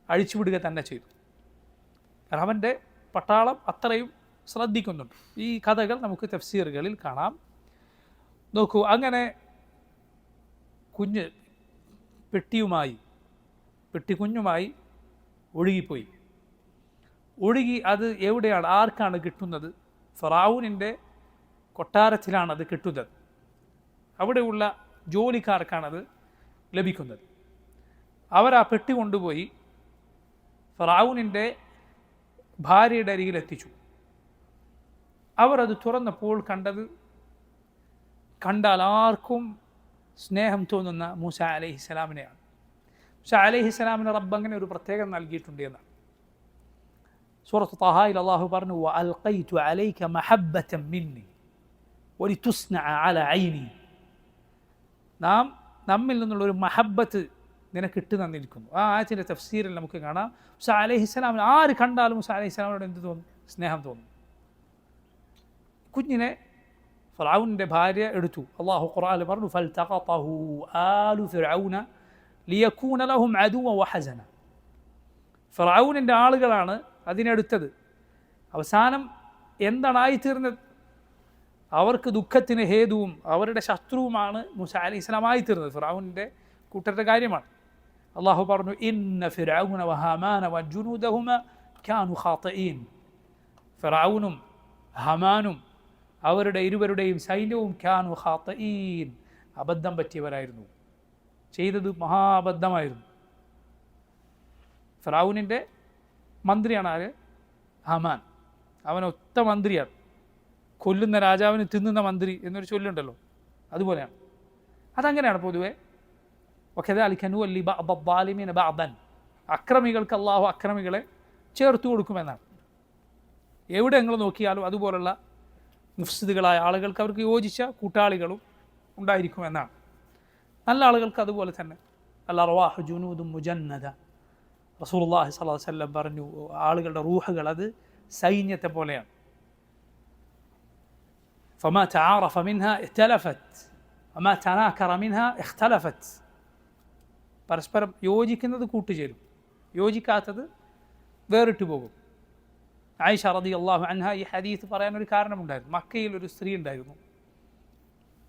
അഴിച്ചുവിടുക തന്നെ ചെയ്തു. കാരണം അവൻ്റെ പട്ടാളം അത്രയും ശ്രദ്ധിക്കുന്നുണ്ട്. ഈ കഥകൾ നമുക്ക് തഫ്സീറുകളിൽ കാണാം. നോക്കൂ, അങ്ങനെ പെട്ടിക്കുഞ്ഞുമായി ഒഴുകിപ്പോയി. ഒഴുകി അത് എവിടെയാണ്, ആർക്കാണ് കിട്ടുന്നത്? ഫിർഔനിൻ്റെ കൊട്ടാരത്തിലാണ് അത് കിട്ടുന്നത്. അവിടെയുള്ള ജോലിക്കാർക്കാണത് ലഭിക്കുന്നത്. അവരാ പെട്ടി കൊണ്ടുപോയി ഫിർഔനിൻ്റെ ഭാര്യയുടെ അരികിലെത്തിച്ചു. അവർ അത് തുറന്നപ്പോൾ കണ്ടാൽ ആർക്കും സ്നേഹം തോന്നുന്ന മൂസ അലൈഹിസ്സലാമിനെയാണ്. മൂസ അലൈഹിസ്സലാമിന് റബ്ബ് അങ്ങനെ ഒരു പ്രത്യേകം നൽകിയിട്ടുണ്ട് എന്നാണ്. സൂറത്ത് ത്വഹായിൽ അല്ലാഹു പറഞ്ഞു, വഅൽഖൈതു അലൈക മഹബ്ബതൻ മിന്നി വലിതുസ്നഅ അലാ ഐനി, നമ്മിൽ നിന്നുള്ളൊരു മഹബ്ബത്ത് നിനക്ക് ഇട്ട് തന്നിരിക്കുന്നു. ആ ആയത്തിൻ്റെ തഫ്സീറിൽ നമുക്ക് കാണാം, മൂസ അലൈഹിസ്സലാമിന് ആര് കണ്ടാലും മൂസ അലൈഹിസ്സലാമിനോട് എന്ത് തോന്നും? സ്നേഹം തോന്നും. കുഞ്ഞിനെ ഫിർഔനിൻ്റെ ഭാര്യ എടുത്തു. അല്ലാഹു ഖുർആനിൽ പറഞ്ഞു ഫൽതഖതഹു ആലു ഫിർഔന ലിയകൂന ലഹും അദുവ വഹസന. ഫിർഔനിൻ്റെ ആളുകളാണ് അതിനെടുത്തത്. അവസാനം എന്താണായിത്തീർന്നത്? അവർക്ക് ദുഃഖത്തിന് ഹേതുവും അവരുടെ ശത്രുവുമാണ് മൂസ അലൈഹിസ്സലാമായി തീർന്നത്. ഫിർഔനിൻ്റെ കൂട്ടരുടെ കാര്യമാണ്. അള്ളാഹു പറഞ്ഞു ഇന്ന ഫിർഔന വഹാമാന വജുനൂദഹുമ കാനു ഖാതിഈൻ. ഫിർഔനും ഹമാനും അവരുടെ ഇരുവരുടെയും സൈന്യവും കാനു ഖാതിഈൻ, അബദ്ധം പറ്റിയവരായിരുന്നു. ചെയ്തത് മഹാബദ്ധമായിരുന്നു. ഫിർഔനിൻ്റെ മന്ത്രിയാണ് ആര്? ഹമാൻ. അവനൊത്ത മന്ത്രിയാണ്. കൊല്ലുന്ന രാജാവിന് തിന്നുന്ന മന്ത്രി എന്നൊരു ചൊല്ലുണ്ടല്ലോ, അതുപോലെയാണ്. അതങ്ങനെയാണ് പൊതുവെ. അക്രമികൾക്ക് അള്ളാഹു അക്രമികളെ ചേർത്ത് കൊടുക്കുമെന്നാണ്. എവിടെ നിങ്ങൾ നോക്കിയാലും അതുപോലുള്ള മുഫ്സിദുകളായ ആളുകൾക്ക് അവർക്ക് യോജിച്ച കൂട്ടാളികളും ഉണ്ടായിരിക്കുമെന്നാണ്. നല്ല ആളുകൾക്ക് അതുപോലെ തന്നെ. അൽ അർവാഹു ജുനൂദും മുജന്നദ. റസൂലുള്ളാഹി സ്വല്ലല്ലാഹു അലൈഹി വസല്ലം പറഞ്ഞു, ആളുകളുടെ റൂഹുകൾ അത് സൈന്യത്തെ പോലെയാണ്. فما تعارف منها ائتلفت وما تناكر منها اختلفت. പരസ്പരം യോജിക്കുന്നത് കൂട്ടുചേരും, യോജിക്കാത്തത് വേറിട്ട് പോകും. ആയിഷ റളിയല്ലാഹു അൻഹ ഈ ഹദീസ് പറയാനൊരു കാരണമുണ്ടായിരുന്നു. മക്കയിൽ ഒരു സ്ത്രീ ഉണ്ടായിരുന്നു,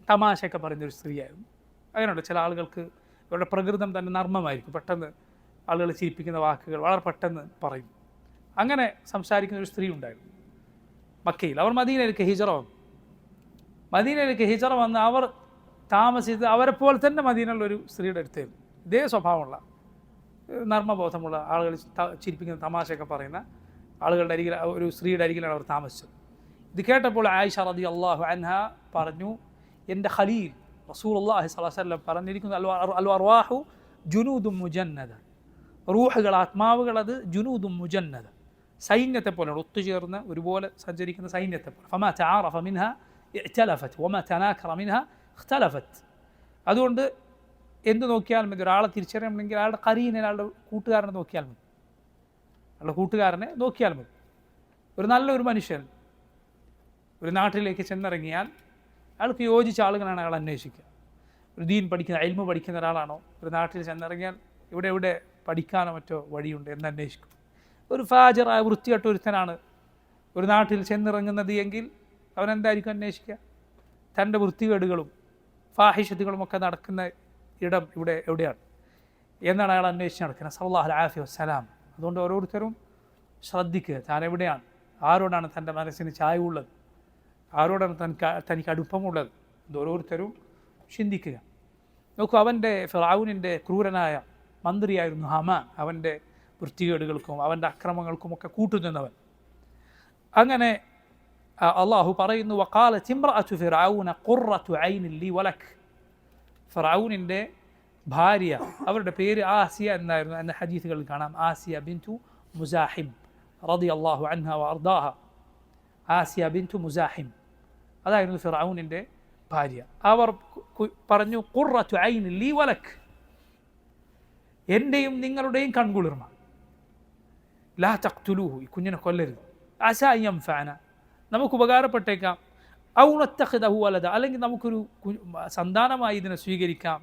തമാശയൊക്കെ പറയുന്നൊരു സ്ത്രീയായിരുന്നു. അങ്ങനെയുണ്ട് ചില ആളുകൾക്ക് ഇവരുടെ പ്രകൃതം തന്നെ നർമ്മമായിരിക്കും. പെട്ടെന്ന് ആളുകളെ ചിരിപ്പിക്കുന്ന വാക്കുകൾ വളരെ പെട്ടെന്ന് പറയും. അങ്ങനെ സംസാരിക്കുന്ന ഒരു സ്ത്രീ ഉണ്ടായിരുന്നു മക്കയിൽ. അവർ മദീനയിലേക്ക് ഹിജറ വന്നു. മദീനയിലേക്ക് ഹിജറ വന്ന് അവർ താമസിച്ചത് അവരെപ്പോലെ തന്നെ മദീനയിലൊരു സ്ത്രീയുടെ അടുത്തായിരുന്നു. ഇതേ സ്വഭാവമുള്ള നർമ്മബോധമുള്ള ആളുകൾ, ചിരിപ്പിക്കുന്ന തമാശയൊക്കെ പറയുന്ന ആളുകളുടെ അരികിൽ, ഒരു സ്ത്രീയുടെ അരികിലാണ് അവർ താമസിച്ചത്. ഇത് കേട്ടപ്പോൾ ആയിഷ റളിയല്ലാഹു അൻഹ പറഞ്ഞു, എൻ്റെ ഖലീൽ റസൂലുള്ളാഹി സ്വല്ലല്ലാഹു അലൈഹി വസല്ലം പറഞ്ഞിരിക്കുന്നു അൽ അർവാഹു ജുനൂദും മുജന്നദ. റൂഹുകൾ, ആത്മാവുകൾ അത് ജുനൂദും മുജന്നദ, സൈന്യത്തെ പോലെയാണ്, ഒത്തുചേർന്ന് ഒരുപോലെ സഞ്ചരിക്കുന്ന സൈന്യത്തെ പോലെ. ഫമാ തആറഫ മിൻഹ ഇഅ്തലഫത് വമാ തനാകറ മിൻഹ ഇഖ്തലഫത്. അതുകൊണ്ട് എന്ത് നോക്കിയാലും മതി, ഒരാളെ തിരിച്ചറിയണമെങ്കിൽ അയാളുടെ ഖരീനെ, അയാളുടെ കൂട്ടുകാരനെ നോക്കിയാൽ മതി. അയാളുടെ കൂട്ടുകാരനെ നോക്കിയാൽ മതി. ഒരു നല്ലൊരു മനുഷ്യൻ ഒരു നാട്ടിലേക്ക് ചെന്നിറങ്ങിയാൽ അയാൾക്ക് യോജിച്ച ആളുകളാണ് അയാൾ അന്വേഷിക്കുക. ഒരു ദീൻ പഠിക്കുന്ന, ഇൽമു പഠിക്കുന്ന ഒരാളാണോ ഒരു നാട്ടിൽ ചെന്നിറങ്ങിയാൽ ഇവിടെ പഠിക്കാനോ മറ്റോ വഴിയുണ്ട് എന്ന് അന്വേഷിക്കും. ഒരു ഫാജിറായ വൃത്തികെട്ട ഒരുത്തനാണ് ഒരു നാട്ടിൽ ചെന്നിറങ്ങുന്നത് എങ്കിൽ അവൻ എന്തായിരിക്കും അന്വേഷിക്കുക? തൻ്റെ വൃത്തികേടുകളും ഫാഹിഷത്തുകളും ഒക്കെ നടക്കുന്ന ഇടം എവിടെയാണ് എന്നാണ് അയാൾ അന്വേഷിച്ച് നടക്കുന്നത്. സല്ലല്ലാഹു അലൈഹി വസല്ലം. അതുകൊണ്ട് ഓരോരുത്തരും ശ്രദ്ധിക്കുക, താൻ എവിടെയാണ്, ആരോടാണ് തൻ്റെ മനസ്സിന് ചായവുള്ളത്, ആരോടാണ് തനിക്ക് അടുപ്പമുള്ളത്, ഇത് ഓരോരുത്തരും ചിന്തിക്കുക. നോക്കൂ, അവൻ്റെ ഫിർഔനിൻ്റെ ക്രൂരനായ മന്ത്രിയായിരുന്നു ഹമാൻ. അവൻ്റെ വൃത്തികേടുകൾക്കും അവൻ്റെ അക്രമങ്ങൾക്കുമൊക്കെ കൂട്ടുനിന്നവൻ. അങ്ങനെ അള്ളാഹു പറയുന്നു, വഖാലത് ഇംറഅതു ഫിർഔന ഖുർറതു ഐനിൻ ലി വലക്. ഫിർഔനിൻ്റെ ഭാര്യ, അവരുടെ പേര് ആസിയ എന്നായിരുന്നു എന്ന ഹദീസുകളിൽ കാണാം. ആസിയ ബിൻതു മുസാഹിം റളിയല്ലാഹു അൻഹ വഅർദാഹ. ആസിയ ബിൻതു മുസാഹിം, അതായിരുന്നു ഫിർഔനിൻ്റെ ഭാര്യ. അവർ പറഞ്ഞു, ഖുർറതു ഐനിൻ ലി വലക്, എൻ്റെയും നിങ്ങളുടെയും കൺകുളിർമ. ലാ തഖ്തുലൂഹു, ഈ കുഞ്ഞിനെ കൊല്ലരുത്. അസാ അൻ യൻഫഅന, നമുക്ക് ഉപകാരപ്പെട്ടേക്കാം. ഔ നത്തഖിദഹു വലദ, അല്ലെങ്കിൽ നമുക്കൊരു സന്താനമായി ഇതിനെ സ്വീകരിക്കാം.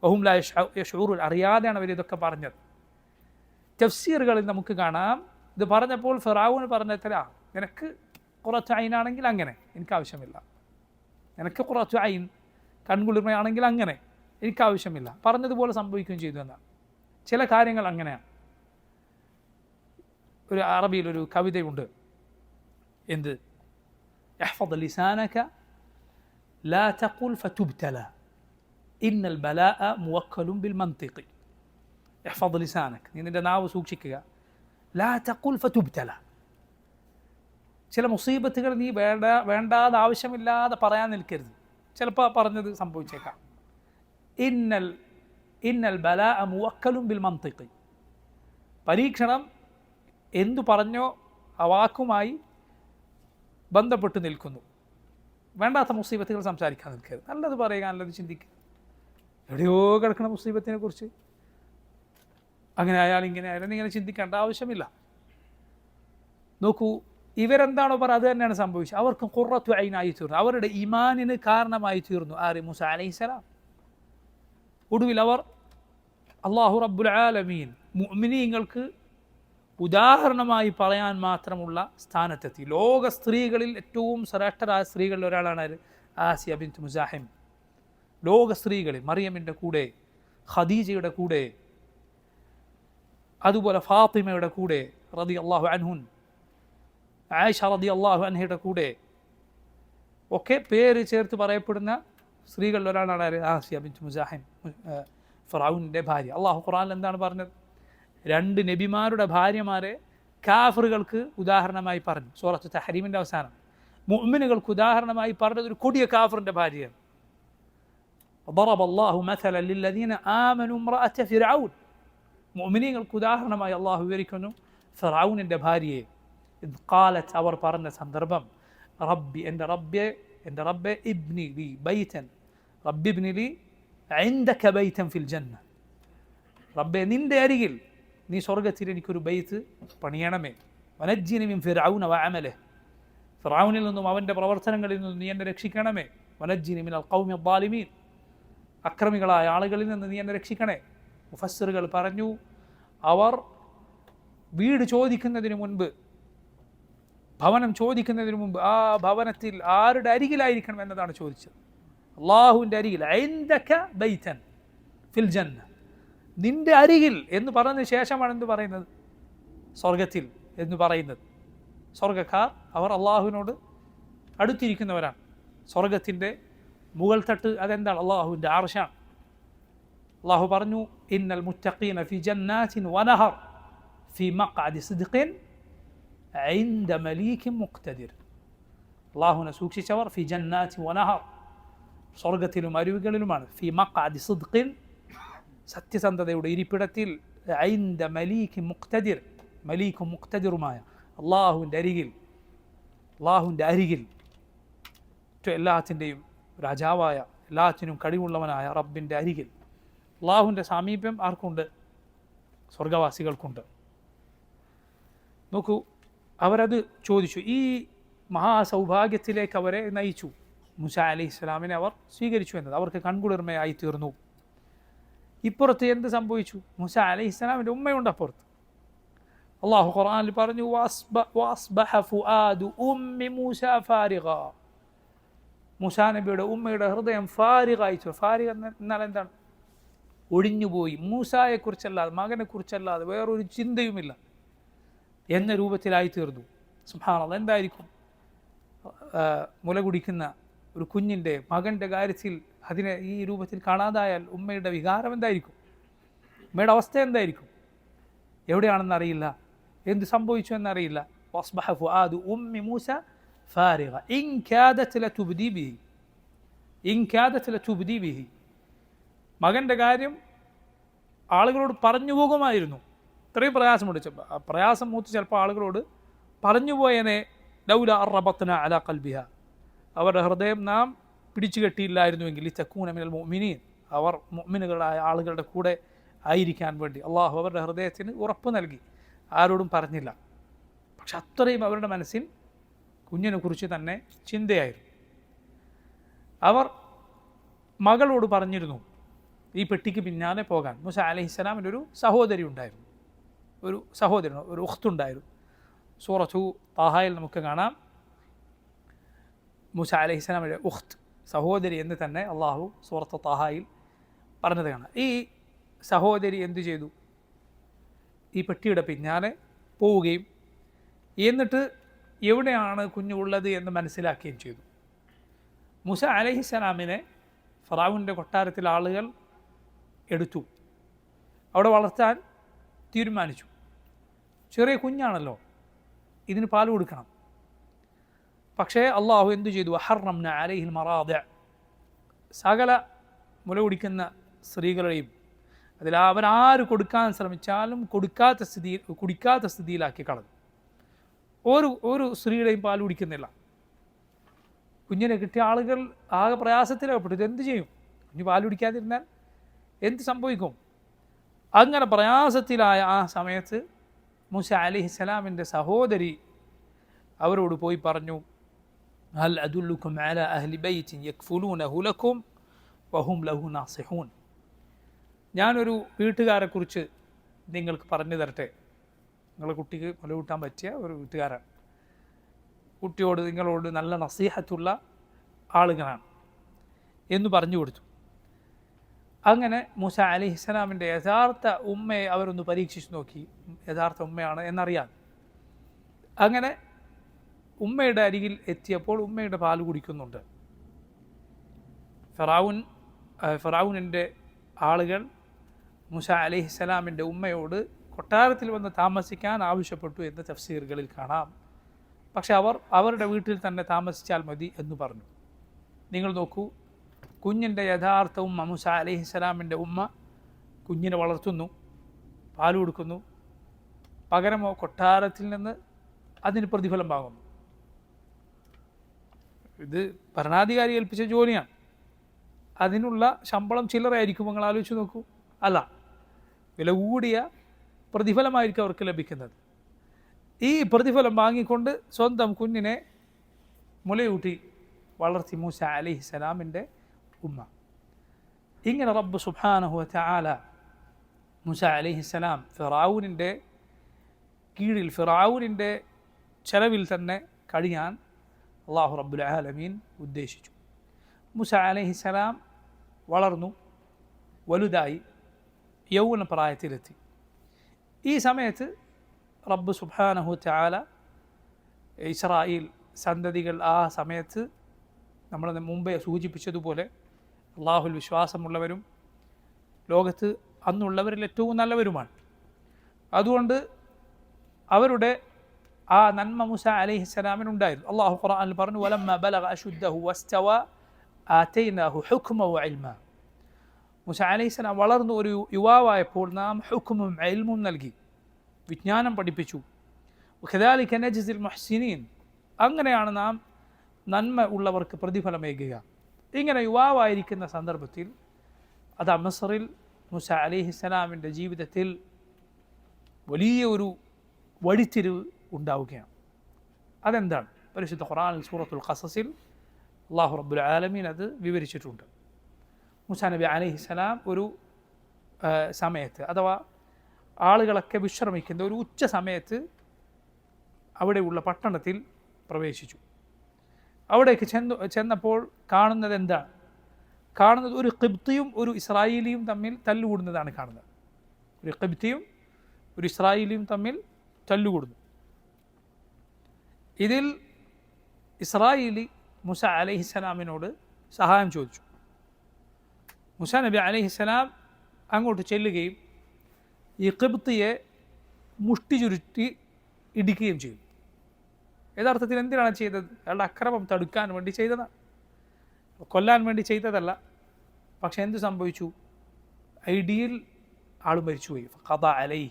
വഹും ലാ യശ്ഉറൂൻ, അറിയാതെയാണ് അവർ ഇതൊക്കെ പറഞ്ഞത്. തഫ്സീറുകളിൽ നമുക്ക് കാണാം, ഇത് പറഞ്ഞപ്പോൾ ഫിർഔൻ പറഞ്ഞത്ര, നിനക്ക് ഖുറത്തു ഐനാണെങ്കിൽ അങ്ങനെ, എനിക്കാവശ്യമില്ല. നിനക്ക് ഖുറത്തു ഐൻ, കൺകുളിർമയാണെങ്കിൽ അങ്ങനെ, എനിക്കാവശ്യമില്ല. പറഞ്ഞതുപോലെ സംഭവിക്കുകയും ചെയ്തു എന്നാണ്. ചില കാര്യങ്ങൾ അങ്ങനെയാണ്. ഒരു അറബിയിലൊരു കവിതയുണ്ട്, എന്ത്? ഇഹ്ഫദ് ലിസാനക ലാ തഖുൽ ഫതുബ്തല ഇന്നൽ ബലാഅ മുവക്കലുൻ ബിൽ മൻതിഖി. ഇഹ്ഫദ് ലിസാനക, നീ നിന്റെ നാവ് സൂക്ഷിക്കുക. ലാ തഖുൽ ഫതുബ്തല, ചില മുസീബത്തുകൾ നീ വേണ്ടാതെ ആവശ്യമില്ലാതെ പറയാൻ നിൽക്കരുത്. ചിലപ്പോൾ പറഞ്ഞത് സംഭവിച്ചേക്കാം. ഇന്നൽ ബലാഅ മുവക്കലുൻ ബിൽ മൻതിഖി, പരീക്ഷണം എന്തു പറഞ്ഞോ ആ വാക്കുമായി ബന്ധപ്പെട്ട് നിൽക്കുന്നു. വേണ്ടാത്ത മുസീബത്തുകൾ സംസാരിക്കാൻ നിൽക്കരുത്. നല്ലത് പറയുക, നല്ലത് ചിന്തിക്കുക. എവിടെയോ കിടക്കുന്ന മുസീബത്തിനെ കുറിച്ച് അങ്ങനെ ആയാലും ഇങ്ങനെ ആയാലും ഇങ്ങനെ ചിന്തിക്കേണ്ട ആവശ്യമില്ല. നോക്കൂ, ഇവരെന്താണോ പറയുക അത് തന്നെയാണ് സംഭവിച്ചത്. അവർക്കും ഖുർറത്തു ഐനായി തീർന്നു, അവരുടെ ഈമാനിന് കാരണമായി തീർന്നു ആര്? മൂസ അലൈഹിസ്സലാം. ഒടുവിൽ അവർ അല്ലാഹു റബ്ബുൽ ആലമീൻ മുഅ്മിനീങ്ങൾക്ക് ഉദാഹരണമായി പറയാൻ മാത്രമുള്ള സ്ഥാനത്തെത്തി. ലോക സ്ത്രീകളിൽ ഏറ്റവും ശ്രേഷ്ഠരായ സ്ത്രീകളിൽ ഒരാളാണ് ആസിയ ബിൻത് മുസാഹിം. ലോക സ്ത്രീകളിൽ മറിയമിൻ്റെ കൂടെ, ഖദീജയുടെ കൂടെ, അതുപോലെ ഫാത്തിമയുടെ കൂടെ റളിയല്ലാഹു അൻഹുൻ, ആയിഷ റളിയല്ലാഹു അൻഹയുടെ കൂടെ ഒക്കെ പേര് ചേർത്ത് പറയപ്പെടുന്ന സ്ത്രീകളിൽ ഒരാളാണ് ആസിയ ബിൻത് മുസാഹിം, ഫിറഔനിൻ്റെ ഭാര്യ. അള്ളാഹു ഖുർആനിൽ എന്താണ് പറഞ്ഞത്? 2 നബിമാരുടെ ഭാര്യമാരെ കാഫിറുകൾക്ക് ഉദാഹരണമായി പറഞ്ഞു. സൂറത്ത് തഹരീമിൻ്റെ അവസാനം മുഅ്മിനുകൾക്ക് ഉദാഹരണമായി പറഞ്ഞത് ഒരു കൊടിയ കാഫിറിൻ്റെ ഭാര്യയാണ്. ضرب الله مثلا للذين آمنوا امرأة فرعون. മുഅ്മിനീങ്ങൾക്ക് ഉദാഹരണമായി അള്ളാഹു വിവരിക്കുന്നു ഫിറഔനിൻ്റെ ഭാര്യയെ. ഇദ് ഖാലത്ത്, അവർ പറഞ്ഞ സന്ദർഭം, റബ്ബി, എൻ്റെ റബ്ബെ ഇബ്നി ലി ബൈതൻ, റബ്ബി ഇബ്നി ലി ഇൻദക ബൈതൻ ഫിൽ ജന്ന. റബ്ബെ, നിൻ്റെ അരികിൽ നീ സ്വർഗത്തിൽ എനിക്കൊരു ബൈത്ത് പണിയണമേ. വനജ്ജിനി മിൻ ഫിർഔന വഅമലിഹി, ഫിർഔനിൽ നിന്നും അവൻ്റെ പ്രവർത്തനങ്ങളിൽ നിന്നും നീ എന്നെ രക്ഷിക്കണമേ. വനജ്ജിനി മിനൽ ഖൗമി അദ്ദാലിമീൻ, അക്രമികളായ ആളുകളിൽ നിന്ന് നീ എന്നെ രക്ഷിക്കണേ. മുഫസ്സിറുകൾ പറഞ്ഞു, അവർ വീട് ചോദിക്കുന്നതിന് മുൻപ്, ഭവനം ചോദിക്കുന്നതിന് മുമ്പ് ആ ഭവനത്തിൽ ആരുടെ അരികിലായിരിക്കണം എന്നതാണ് ചോദിച്ചത്. അള്ളാഹുവിൻ്റെ അരികിൽ, ഇൻദക ബൈതൻ ഫിൽ ജന്ന, നിൻ്റെ അരികിൽ എന്ന് പറഞ്ഞതിന് ശേഷമാണ് എന്ത് പറയുന്നത്? സ്വർഗത്തിൽ എന്ന് പറയുന്നത്. സ്വർഗക്കാർ അവർ അള്ളാഹുവിനോട് അടുത്തിരിക്കുന്നവരാണ്. സ്വർഗത്തിൻ്റെ മുകൾ തട്ട് അതെന്താണ്? അള്ളാഹുവിൻ്റെ അർശാണ്. അള്ളാഹു പറഞ്ഞു, ഇന്നൽ മുത്തഖീന ഫി ജന്നാത്തിൻ വനഹർ ഫി മഖ്അദി സിദ്ഖിൻ ഇൻദ മലീകിൻ മുഖ്തദിർ. അള്ളാഹുവിനെ സൂക്ഷിച്ചവർ ഫി ജന്നാത്തി വനഹർ, സ്വർഗത്തിലും അരുവികളിലുമാണ്. ഫി മഖ്അദി സിദ്ഖിൻ, സത്യസന്ധതയുടെ ഇരിപ്പിടത്തിൽ. ഇൻദ മലീകിൻ മുഖ്തദിർ, മലീക്കും മുഖ്തദിറുമായ അള്ളാഹുവിൻ്റെ അരികിൽ, അള്ളാഹുവിൻ്റെ അരികിൽ, എല്ലാത്തിൻ്റെയും രാജാവായ, എല്ലാത്തിനും കഴിവുള്ളവനായ റബ്ബിൻ്റെ അരികിൽ. അള്ളാഹുവിൻ്റെ സാമീപ്യം ആർക്കുണ്ട്? സ്വർഗവാസികൾക്കുണ്ട്. നോക്കൂ, അവരത് ചോദിച്ചു. ഈ മഹാസൗഭാഗ്യത്തിലേക്ക് അവരെ നയിച്ചു. മൂസ അലൈഹിസ്സലാമിനെ അവർ സ്വീകരിച്ചു എന്നത് അവർക്ക് കൺകുളിർമയായി തീർന്നു. ഇപ്പുറത്ത് എന്ത് സംഭവിച്ചു? മൂസ അലൈഹിസ്സലാമിൻ്റെ ഉമ്മയുണ്ട് അപ്പുറത്ത്. അള്ളാഹു ഖുർആനിൽ പറഞ്ഞു, വഅസ്ബഹ ഫുആദു ഉമ്മി മൂസ ഫാരിഗ. മൂസാ നബിയുടെ ഉമ്മയുടെ ഹൃദയം ഫാരിഗായി. ഫാരിഗ എന്നാൽ എന്താണ്? ഒഴിഞ്ഞുപോയി. മൂസായെക്കുറിച്ചല്ലാതെ, മകനെക്കുറിച്ചല്ലാതെ വേറൊരു ചിന്തയുമില്ല എന്ന രൂപത്തിലായി തീർന്നു. സുബ്ഹാനല്ലാഹ്, എന്തായിരിക്കും മുല കുടിക്കുന്ന ഒരു കുഞ്ഞിൻ്റെ, മകൻ്റെ കാര്യത്തിൽ അതിനെ ഈ രൂപത്തിൽ കാണാതായാൽ ഉമ്മയുടെ വികാരം എന്തായിരിക്കും? ഉമ്മയുടെ അവസ്ഥ എന്തായിരിക്കും? എവിടെയാണെന്നറിയില്ല, എന്ത് സംഭവിച്ചു എന്നറിയില്ല. വഅസ്ബഹ ഫുആദു ഉമ്മി മൂസ ഫാരിഗ ഇൻ കാദത് ലതുബ്ദി ബിഹി, ഇൻ കാദത് ലതുബ്ദി ബിഹി. മകൻ്റെ കാര്യം ആളുകളോട് പറഞ്ഞു പോകുമായിരുന്നു. ഇത്രയും പ്രയാസമുണ്ട്. പ്രയാസം മൂത്ത് ചിലപ്പോൾ ആളുകളോട് പറഞ്ഞു പോയനെ. ലൗല അർറബത്ന അലാ ഖൽബിഹ, അവരുടെ ഹൃദയം നാം പിടിച്ചു കെട്ടിയില്ലായിരുന്നുവെങ്കിൽ തകൂന മിനൽ മുഅ്മിനീൻ, അവർ മുഅ്മിനുകളായ ആളുകളുടെ കൂടെ ആയിരിക്കാൻ വേണ്ടി അള്ളാഹു അവരുടെ ഹൃദയത്തിന് ഉറപ്പ് നൽകി. ആരോടും പറഞ്ഞില്ല. പക്ഷെ അത്രയും അവരുടെ മനസ്സിൽ കുഞ്ഞിനെ കുറിച്ച് തന്നെ ചിന്തയായിരുന്നു. അവർ മകളോട് പറഞ്ഞിരുന്നു ഈ പെട്ടിക്ക് പിന്നാലെ പോകാൻ. മൂസ അലൈഹിസ്സലാമിൻ്റെ ഒരു സഹോദരി ഉണ്ടായിരുന്നു, ഒരു സഹോദരൻ, ഒരു ഉഖ്തുണ്ടായിരുന്നു. സൂറത്തു താഹയിൽ നമുക്ക് കാണാം, മൂസ അലൈഹിസ്സലാമിൻ്റെ ഉഖ്ത്, സഹോദരി എന്ന് തന്നെ അള്ളാഹു സൂറത്ത് താഹയിൽ പറഞ്ഞത് കാണാം. ഈ സഹോദരി എന്തു ചെയ്തു? ഈ പെട്ടിയുടെ പിന്നാലെ പോവുകയും എന്നിട്ട് എവിടെയാണ് കുഞ്ഞുള്ളത് എന്ന് മനസ്സിലാക്കുകയും ചെയ്തു. മൂസ അലൈഹിസ്സലാമിനെ ഫിറഔനിൻ്റെ കൊട്ടാരത്തിലെ ആളുകൾ എടുത്തു, അവിടെ വളർത്താൻ തീരുമാനിച്ചു. ചെറിയ കുഞ്ഞാണല്ലോ, ഇതിന് പാൽ കൊടുക്കണം. പക്ഷേ അള്ളാഹു എന്തു ചെയ്തു? ഹറംന അലൈഹിൽ മറാദിഅ, സകല മുല കുടിക്കുന്ന സ്ത്രീകളെയും അതിൽ അവരാര് കൊടുക്കാൻ ശ്രമിച്ചാലും കുടിക്കാത്ത സ്ഥിതിയിലാക്കി കളഞ്ഞു. ഒരു സ്ത്രീയുടെയും പാൽ കുടിക്കുന്നില്ല. കുഞ്ഞിനെ കിട്ടിയ ആളുകൾ ആകെ പ്രയാസത്തിലകപ്പെട്ടു. ഇത് എന്ത് ചെയ്യും? കുഞ്ഞ് പാൽ കുടിക്കാതിരുന്നാൽ എന്ത് സംഭവിക്കും? അങ്ങനെ പ്രയാസത്തിലായ ആ സമയത്ത് മൂസ അലൈഹിസ്സലാമിൻ്റെ സഹോദരി അവരോട് പോയി പറഞ്ഞു, ഹൽ അദുല്ലുക്കും അലാ അഹ്ലി ബൈത്തിൻ യക്ഫുലൂനഹു ലക്കും വഹും ലഹു നാസിഹൂൻ. ഞാനൊരു വീട്ടുകാരെക്കുറിച്ച് നിങ്ങൾക്ക് പറഞ്ഞു തരട്ടെ. നിങ്ങളുടെ കുട്ടിക്ക് മുല കൂട്ടാൻ പറ്റിയ ഒരു വീട്ടുകാരാണ്. കുട്ടിയോട് നിങ്ങളോട് നല്ല നസീഹത്തുള്ള ആളുകളാണ് എന്ന് പറഞ്ഞു കൊടുത്തു. അങ്ങനെ മൂസ അലൈഹിസ്സലാമിൻ്റെ യഥാർത്ഥ ഉമ്മയെ അവരൊന്ന് പരീക്ഷിച്ച് നോക്കി, യഥാർത്ഥ ഉമ്മയാണ് എന്നറിയാൻ. അങ്ങനെ ഉമ്മയുടെ അരികിൽ എത്തിയപ്പോൾ ഉമ്മയുടെ പാല് കുടിക്കുന്നുണ്ട്. ഫിറഔനിൻ്റെ ആളുകൾ മൂസ അലൈഹിസ്സലാമിൻ്റെ ഉമ്മയോട് കൊട്ടാരത്തിൽ വന്ന് താമസിക്കാൻ ആവശ്യപ്പെട്ടു എന്ന് തഫ്സീറുകളിൽ കാണാം. പക്ഷെ അവരുടെ വീട്ടിൽ തന്നെ താമസിച്ചാൽ മതി എന്ന് പറഞ്ഞു. നിങ്ങൾ നോക്കൂ, കുഞ്ഞിൻ്റെ യഥാർത്ഥ ഉമ്മ മൂസ അലൈഹിസ്സലാമിൻ്റെ ഉമ്മ കുഞ്ഞിനെ വളർത്തുന്നു, പാൽ കൊടുക്കുന്നു, പകരമോ കൊട്ടാരത്തിൽ നിന്ന് അതിന് പ്രതിഫലം വാങ്ങുന്നു. ഇത് ഭരണാധികാരി ഏൽപ്പിച്ച ജോലിയാണ്. അതിനുള്ള ശമ്പളം ചില്ലറയായിരിക്കും. നിങ്ങൾ ആലോചിച്ച് നോക്കൂ. അല്ല, വില കൂടിയ പ്രതിഫലമായിരിക്കും അവർക്ക് ലഭിക്കുന്നത്. ഈ പ്രതിഫലം വാങ്ങിക്കൊണ്ട് സ്വന്തം കുഞ്ഞിനെ മുലയൂട്ടി വളർത്തി മൂസ അലൈഹിസ്സലാമിൻ്റെ ഉമ്മ. ഇങ്ങനെ റബ്ബ് സുബ്ഹാനഹു വ തആല മൂസ അലൈഹിസ്സലാം ഫിറഔനിൻ്റെ കീഴിൽ, ഫിറഔനിൻ്റെ ചെലവിൽ തന്നെ കഴിയാൻ അല്ലാഹു റബ്ബുൽ ആലമീൻ ഉദ്ദേശിച്ചു. മൂസ അലൈഹിസ്സലാം വളർന്നു, വലുതായി, യൗവന പ്രായത്തിലെത്തി. ഈ സമയത്ത് റബ്ബ് സുബ്ഹാനഹു വ തആല ഇസ്രായേൽ സന്തതികൾ ആ സമയത്ത് നമ്മൾ മുമ്പേ സൂചിപ്പിച്ചതുപോലെ അള്ളാഹുൽ വിശ്വാസമുള്ളവരും ലോകത്ത് അന്നുള്ളവരിൽ ഏറ്റവും നല്ലവരുമാണ്. അതുകൊണ്ട് അവരുടെ ആ നന്മ മൂസ അലൈഹിസ്സലാമിനുണ്ടായിരുന്നു. അള്ളാഹു ഖുർആനിൽ പറഞ്ഞു, വലമ്മ ബലഗ അശുദ്ധഹു വസ്തവ ആതൈനാഹു ഹുക്മ വഇൽമ. മൂസ അലൈഹിസ്സലാം വളർന്നു ഒരു യുവാവായപ്പോൾ നാം ഹുക്മും ഇൽമും നൽകി, വിജ്ഞാനം പഠിപ്പിച്ചു. വകദാലിക നജ്സിൽ മുഹ്സിനീൻ, അങ്ങനെയാണ് നാം നന്മ ഉള്ളവർക്ക് പ്രതിഫലമേകുക. ഇങ്ങനെ യുവാവായിരിക്കുന്ന സന്ദർഭത്തിൽ അതാ മിസ്റിൽ മൂസ അലൈഹിസ്സലാമിൻ്റെ ജീവിതത്തിൽ വലിയ ഒരു വഴിത്തിരിവ് ഉണ്ടാവുകയാണ്. അതെന്താണ്? പരിശുദ്ധ ഖുർആനിൽ സൂറത്തുൽ ഖസസിൽ അല്ലാഹു റബ്ബുൽ ആലമീൻ അത് വിവരിച്ചിട്ടുണ്ട്. മൂസ നബി അലൈഹിസ്സലാം ഒരു സമയത്ത്, അഥവാ ആളുകളൊക്കെ വിശ്രമിക്കുന്ന ഒരു ഉച്ച സമയത്ത് അവിടെയുള്ള പട്ടണത്തിൽ പ്രവേശിച്ചു. അവിടേക്ക് ചെന്നപ്പോൾ കാണുന്നത് എന്താണ്? കാണുന്നത് ഒരു ഖിബ്തിയും ഒരു ഇസ്രായേലിയും തമ്മിൽ തല്ലുകൂടുന്നതാണ് കാണുന്നത്. ഒരു ഖിബ്തിയും ഒരു ഇസ്രായേലിയും തമ്മിൽ തല്ലുകൂടുന്നു. ഇതിൽ ഇസ്രായേലി മൂസ അലൈഹിസ്സലാമിനോട് സഹായം ചോദിച്ചു. മൂസ നബി അലൈഹിസ്സലാം അങ്ങോട്ട് ചെല്ലുകയും ഈ ഖിബ്തിയെ മുഷ്ടി ചുരുട്ടി ഇടിക്കുകയും ചെയ്തു. യഥാർത്ഥത്തിൽ എന്തിനാണ് ചെയ്തത്? അയാളുടെ അക്രമം തടുക്കാൻ വേണ്ടി ചെയ്തതാണ്, കൊല്ലാൻ വേണ്ടി ചെയ്തതല്ല. പക്ഷെ എന്ത് സംഭവിച്ചു? ഐഡിയിൽ ആൾ മരിച്ചുപോയി. ഖദ അലൈഹി.